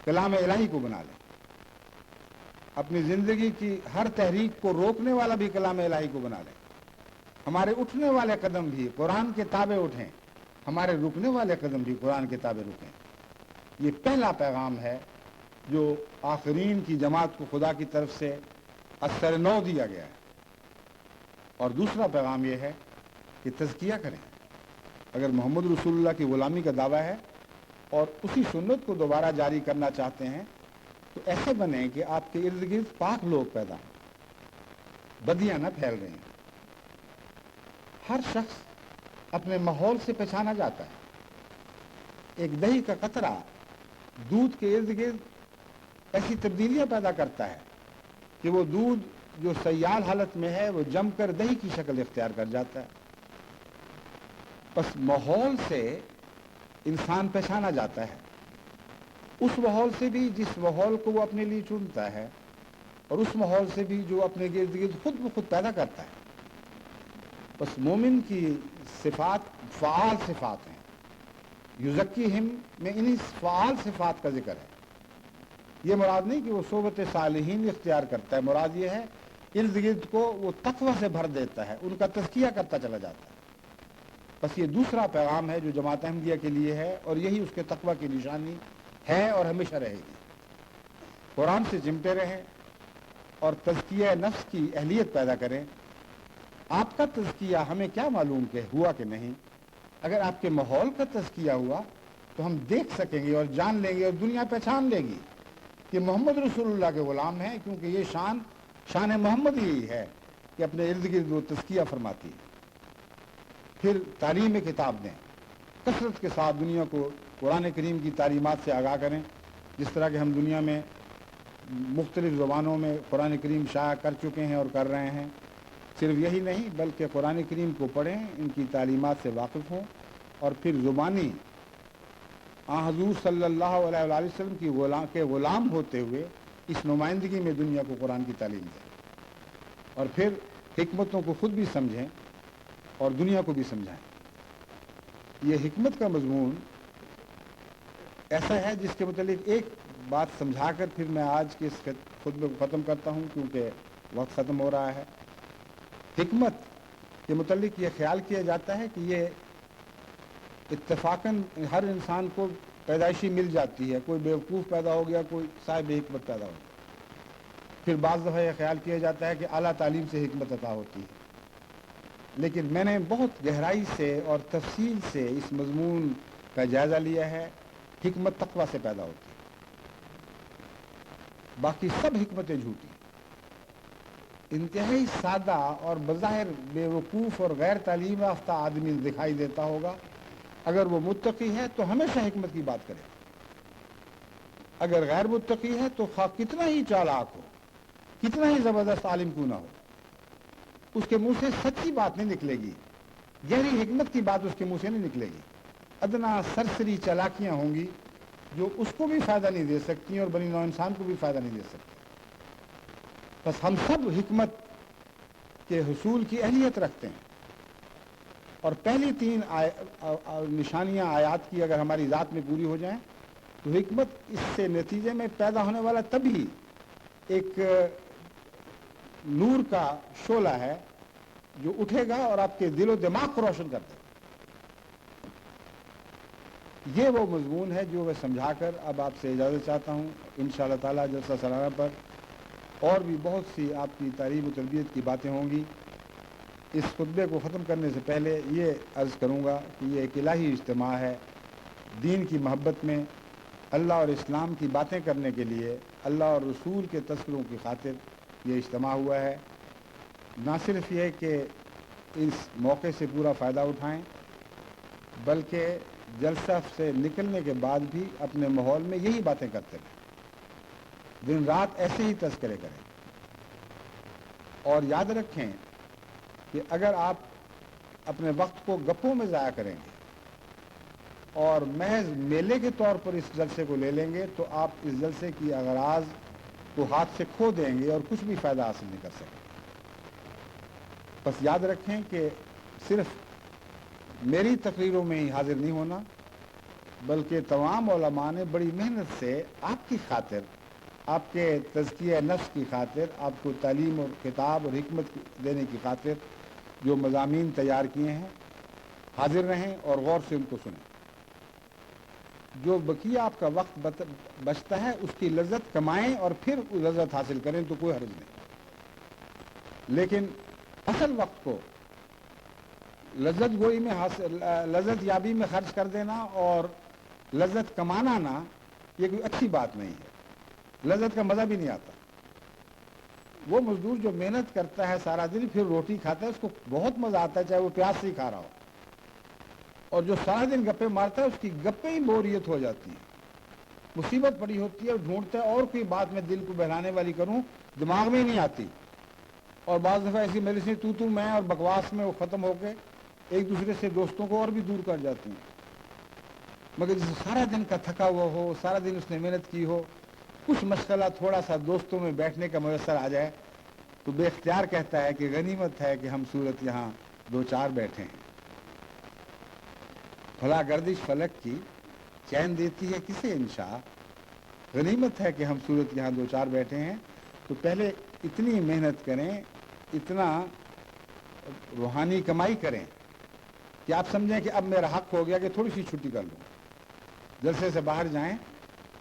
کلام الہی کو بنا لیں، اپنی زندگی کی ہر تحریک کو روکنے والا بھی کلام الہی کو بنا لیں، ہمارے اٹھنے والے قدم بھی قرآن کے تابع اٹھیں، ہمارے رکنے والے قدم بھی قرآن کے تابع رکیں۔ یہ پہلا پیغام ہے جو آخرین کی جماعت کو خدا کی طرف سے اثر نو دیا گیا ہے۔ اور دوسرا پیغام یہ ہے کہ تزکیہ کریں۔ اگر محمد رسول اللہ کی غلامی کا دعویٰ ہے اور اسی سنت کو دوبارہ جاری کرنا چاہتے ہیں تو ایسے بنیں کہ آپ کے ارد گرد پاک لوگ پیدا ہوں، بدیاں نہ پھیل رہی ہیں۔ ہر شخص اپنے ماحول سے پہچانا جاتا ہے۔ ایک دہی کا قطرہ دودھ کے ارد گرد ایسی تبدیلیاں پیدا کرتا ہے کہ وہ دودھ جو سیال حالت میں ہے وہ جم کر دہی کی شکل اختیار کر جاتا ہے۔ بس ماحول سے انسان پہچانا جاتا ہے، اس ماحول سے بھی جس ماحول کو وہ اپنے لیے چنتا ہے، اور اس ماحول سے بھی جو اپنے گرد گرد خود بخود پیدا کرتا ہے۔ بس مومن کی صفات فعال صفات ہیں، یزکیہم میں انہی فعال صفات کا ذکر ہے۔ یہ مراد نہیں کہ وہ صحبت صالحین اختیار کرتا ہے، مراد یہ ہے ارد گرد کو وہ تقوی سے بھر دیتا ہے، ان کا تزکیہ کرتا چلا جاتا ہے۔ بس یہ دوسرا پیغام ہے جو جماعت احمدیہ کے لیے ہے، اور یہی اس کے تقوی کی نشانی ہے اور ہمیشہ رہے گی۔ قرآن سے چمٹے رہیں اور تزکیہ نفس کی اہلیت پیدا کریں۔ آپ کا تزکیہ ہمیں کیا معلوم کہ ہوا کہ نہیں؟ اگر آپ کے ماحول کا تزکیہ ہوا تو ہم دیکھ سکیں گے اور جان لیں گے اور دنیا پہچان لے گی کہ محمد رسول اللہ کے غلام ہیں، کیونکہ یہ شان محمد یہی ہے کہ اپنے ارد گرد وہ تزکیہ فرماتی ہے۔ پھر تعلیم کتاب دیں، کثرت کے ساتھ دنیا کو قرآن کریم کی تعلیمات سے آگاہ کریں، جس طرح کہ ہم دنیا میں مختلف زبانوں میں قرآن کریم شائع کر چکے ہیں اور کر رہے ہیں۔ صرف یہی نہیں بلکہ قرآن کریم کو پڑھیں، ان کی تعلیمات سے واقف ہوں، اور پھر زبانی حضور صلی اللہ علیہ وآلہ وسلم کے غلام ہوتے ہوئے اس نمائندگی میں دنیا کو قرآن کی تعلیم دیں، اور پھر حکمتوں کو خود بھی سمجھیں اور دنیا کو بھی سمجھائیں۔ یہ حکمت کا مضمون ایسا ہے جس کے متعلق ایک بات سمجھا کر پھر میں آج کے اس خطبے کو ختم کرتا ہوں، کیونکہ وقت ختم ہو رہا ہے۔ حکمت کے متعلق یہ خیال کیا جاتا ہے کہ یہ اتفاقاً ہر انسان کو پیدائشی مل جاتی ہے، کوئی بیوقوف پیدا ہو گیا، کوئی صاحب حکمت پیدا ہو گیا۔ پھر بعض دفعہ یہ خیال کیا جاتا ہے کہ اعلیٰ تعلیم سے حکمت عطا ہوتی ہے، لیکن میں نے بہت گہرائی سے اور تفصیل سے اس مضمون کا جائزہ لیا ہے۔ حکمت تقویٰ سے پیدا ہوتی ہے، باقی سب حکمتیں جھوٹی۔ انتہائی سادہ اور بظاہر بے وقوف اور غیر تعلیم یافتہ آدمی دکھائی دیتا ہوگا، اگر وہ متقی ہے تو ہمیشہ حکمت کی بات کرے، اگر غیر متقی ہے تو خواہ کتنا ہی چالاک ہو، کتنا ہی زبردست عالم کیوں نہ ہو، اس کے منہ سے سچی بات نہیں نکلے گی، گہری حکمت کی بات اس کے منہ سے نہیں نکلے گی۔ ادنا سرسری چالاکیاں ہوں گی جو اس کو بھی فائدہ نہیں دے سکتی اور بنی نوع انسان کو بھی فائدہ نہیں دے سکتی۔ بس ہم سب حکمت کے حصول کی اہلیت رکھتے ہیں، اور پہلی 3 نشانیاں آیات کی اگر ہماری ذات میں پوری ہو جائیں تو حکمت اس سے نتیجے میں پیدا ہونے والا تبھی ایک نور کا شعلہ ہے جو اٹھے گا اور آپ کے دل و دماغ کو روشن کر دے گا۔ یہ وہ مضمون ہے جو میں سمجھا کر اب آپ سے اجازت چاہتا ہوں۔ انشاءاللہ تعالیٰ جلسہ سالانہ پر اور بھی بہت سی آپ کی تعلیم و تربیت کی باتیں ہوں گی۔ اس خطبے کو ختم کرنے سے پہلے یہ عرض کروں گا کہ یہ ایک الہی اجتماع ہے، دین کی محبت میں اللہ اور اسلام کی باتیں کرنے کے لیے، اللہ اور رسول کے تذکروں کی خاطر یہ اجتماع ہوا ہے۔ نہ صرف یہ کہ اس موقع سے پورا فائدہ اٹھائیں، بلکہ جلسہ سے نکلنے کے بعد بھی اپنے ماحول میں یہی باتیں کرتے رہیں، دن رات ایسے ہی تذکرے کریں، اور یاد رکھیں کہ اگر آپ اپنے وقت کو گپوں میں ضائع کریں گے اور محض میلے کے طور پر اس جلسے کو لے لیں گے تو آپ اس جلسے کی اغراض کو ہاتھ سے کھو دیں گے اور کچھ بھی فائدہ حاصل نہیں کر سکیں گے۔ بس یاد رکھیں کہ صرف میری تقریروں میں ہی حاضر نہیں ہونا، بلکہ تمام علماء نے بڑی محنت سے آپ کی خاطر، آپ کے تزکیہ نفس کی خاطر، آپ کو تعلیم اور کتاب اور حکمت دینے کی خاطر جو مضامین تیار کیے ہیں، حاضر رہیں اور غور سے ان کو سنیں۔ جو بقیہ آپ کا وقت بچتا ہے اس کی لذت کمائیں اور پھر لذت حاصل کریں تو کوئی حرج نہیں، لیکن اصل وقت کو لذت گوئی میں لذت یابی میں خرچ کر دینا اور لذت کمانا نا، یہ کوئی اچھی بات نہیں ہے، لذت کا مزہ بھی نہیں آتا۔ وہ مزدور جو محنت کرتا ہے سارا دن پھر روٹی کھاتا ہے اس کو بہت مزہ آتا ہے، چاہے وہ پیاس سے ہی کھا رہا ہو، اور جو سارا دن گپے مارتا ہے اس کی گپیں ہی بوریت ہو جاتی ہے، مصیبت پڑی ہوتی ہے اور ڈھونڈتا ہے اور کوئی بات میں دل کو بہلانے والی کروں، دماغ میں ہی نہیں آتی، اور بعض دفعہ ایسی مجلسیں تو میں اور بکواس میں وہ ختم ہو کے ایک دوسرے سے دوستوں کو اور بھی دور کر جاتی ہیں۔ مگر جسے سارا دن کا تھکا ہوا ہو، سارا دن اس نے محنت کی ہو، کچھ مشغلہ تھوڑا سا دوستوں میں بیٹھنے کا میسر آ جائے تو بے اختیار کہتا ہے کہ غنیمت ہے کہ ہم صورت یہاں دو چار بیٹھے ہیں۔ بھلا گردش فلک کی چین دیتی ہے کسے انشاء، غنیمت ہے کہ ہم صورت یہاں دو چار بیٹھے ہیں۔ تو پہلے اتنی محنت کریں، اتنا روحانی کمائی کریں کہ آپ سمجھیں کہ اب میرا حق ہو گیا کہ تھوڑی سی چھٹی کر لوں، جلسے سے باہر جائیں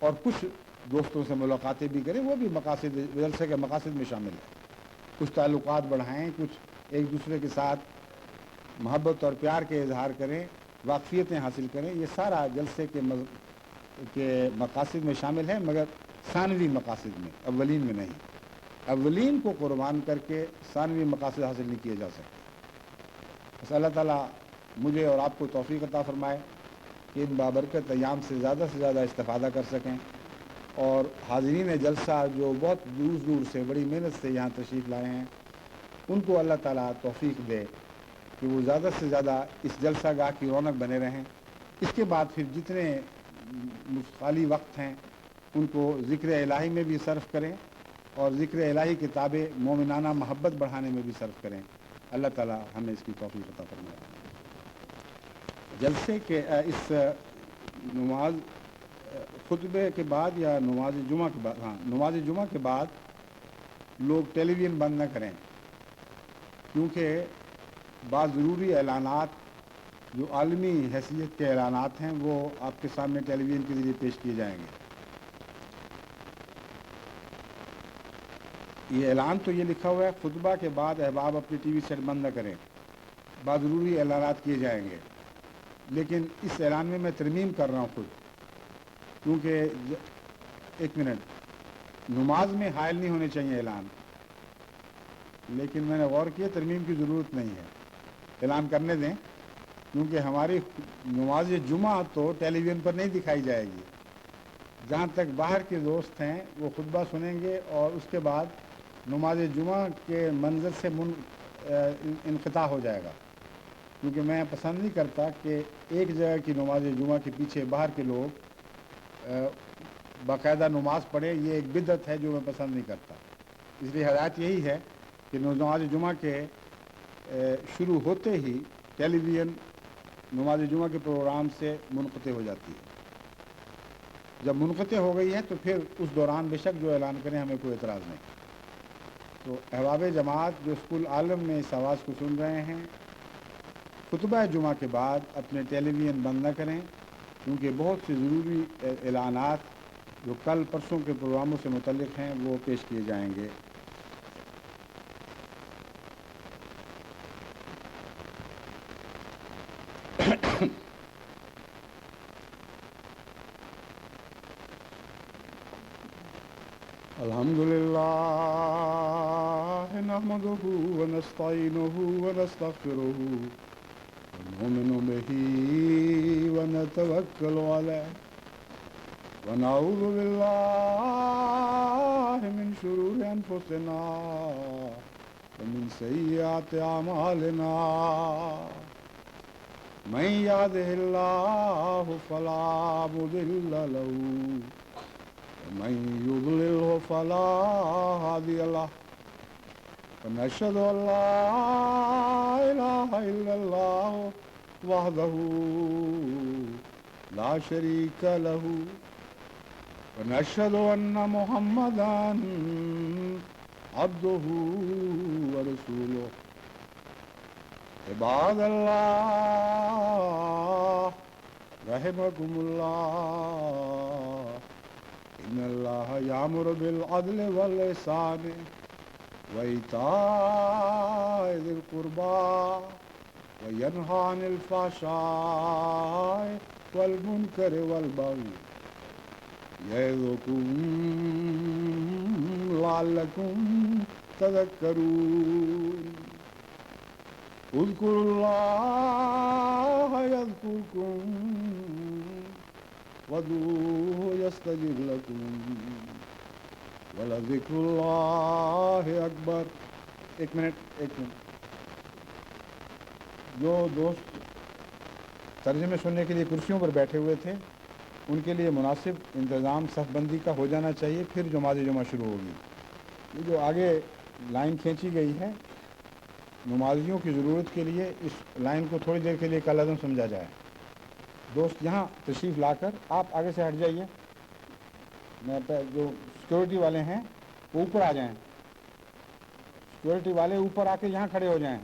اور کچھ دوستوں سے ملاقاتیں بھی کریں، وہ بھی مقاصد جلسے کے مقاصد میں شامل ہے۔ کچھ تعلقات بڑھائیں، کچھ ایک دوسرے کے ساتھ محبت اور پیار کے اظہار کریں، واقفیتیں حاصل کریں، یہ سارا جلسے کے مقاصد میں شامل ہے، مگر ثانوی مقاصد میں، اولین میں نہیں۔ اولین کو قربان کر کے ثانوی مقاصد حاصل نہیں کیے جا سکتے۔ بس اللہ تعالیٰ مجھے اور آپ کو توفیق عطا فرمائے کہ ان بابرکت ایام سے زیادہ استفادہ کر سکیں، اور حاضرین جلسہ جو بہت دور دور سے بڑی محنت سے یہاں تشریف لائے ہیں ان کو اللہ تعالیٰ توفیق دے کہ وہ زیادہ سے زیادہ اس جلسہ گاہ کی رونق بنے رہیں۔ اس کے بعد پھر جتنے خالی وقت ہیں ان کو ذکر الہی میں بھی صرف کریں اور ذکر الہی کتابیں مومنانہ محبت بڑھانے میں بھی صرف کریں۔ اللہ تعالیٰ ہمیں اس کی توفیق عطا فرمائے۔ جلسے کے اس نماز خطبے کے بعد یا نماز جمعہ کے بعد، نماز جمعہ کے بعد لوگ ٹیلی ویژن بند نہ کریں، کیونکہ بعض ضروری اعلانات جو عالمی حیثیت کے اعلانات ہیں وہ آپ کے سامنے ٹیلی ویژن کے ذریعے پیش کیے جائیں گے۔ یہ اعلان تو یہ لکھا ہوا ہے خطبہ کے بعد احباب اپنی ٹی وی سیٹ بند نہ کریں، بعض ضروری اعلانات کیے جائیں گے، لیکن اس اعلان میں ترمیم کر رہا ہوں خود، کیونکہ ایک منٹ، نماز میں حائل نہیں ہونے چاہیے اعلان، لیکن میں نے غور کیا ترمیم کی ضرورت نہیں ہے، اعلان کرنے دیں، کیونکہ ہماری نماز جمعہ تو ٹیلی ویژن پر نہیں دکھائی جائے گی۔ جہاں تک باہر کے دوست ہیں وہ خطبہ سنیں گے اور اس کے بعد نماز جمعہ کے منظر سے انقطاع ہو جائے گا، کیونکہ میں پسند نہیں کرتا کہ ایک جگہ کی نماز جمعہ کے پیچھے باہر کے لوگ باقاعدہ نماز پڑھیں، یہ ایک بدعت ہے جو میں پسند نہیں کرتا۔ اس لیے ہدایت یہی ہے کہ نماز جمعہ کے شروع ہوتے ہی ٹیلی ویژن نماز جمعہ کے پروگرام سے منقطع ہو جاتی ہے۔ جب منقطع ہو گئی ہے تو پھر اس دوران بے شک جو اعلان کریں ہمیں کوئی اعتراض نہیں۔ تو احباب جماعت جو اسکول عالم میں اس آواز کو سن رہے ہیں، خطبہ جمعہ کے بعد اپنے ٹیلی ویژن بند نہ کریں، کیونکہ بہت سے ضروری اعلانات جو کل پرسوں کے پروگراموں سے متعلق ہیں وہ پیش کیے جائیں گے۔ الحمد للہ نحمده ونستعینه ونستغفره نؤمن به ونتوكل عليه ونعوذ بالله من شرور أنفسنا ومن سيئات أعمالنا من يهده الله فلا مضل له ومن يضلله فلا هادي له ونشهد أن لا إله إلا الله وحده لا شريك له ونشهد أن محمدا عبده ورسوله عباد الله رحمكم الله إن الله يأمر بالعدل والإحسان وإيتاء ذي القربى وينهى عن الفحشاء والمنكر والبغي يعظكم لعلكم تذكرون اذكروا الله يذكركم وادعوه يستجب لكم ولذکر اللہ اکبر. ایک منٹ. جو دوست ترجمے سننے کے لیے کرسیوں پر بیٹھے ہوئے تھے ان کے لیے مناسب انتظام صف بندی کا ہو جانا چاہیے، پھر نماز جمعہ شروع ہوگی. یہ جو آگے لائن کھینچی گئی ہے نمازیوں کی ضرورت کے لیے، اس لائن کو تھوڑی دیر کے لیے کالعدم سمجھا جائے. دوست یہاں تشریف لا کر آپ آگے سے ہٹ جائیے. میں جو سیکورٹی والے ہیں وہ اوپر آ جائیں. سیکورٹی والے اوپر آ کے یہاں کھڑے ہو جائیں.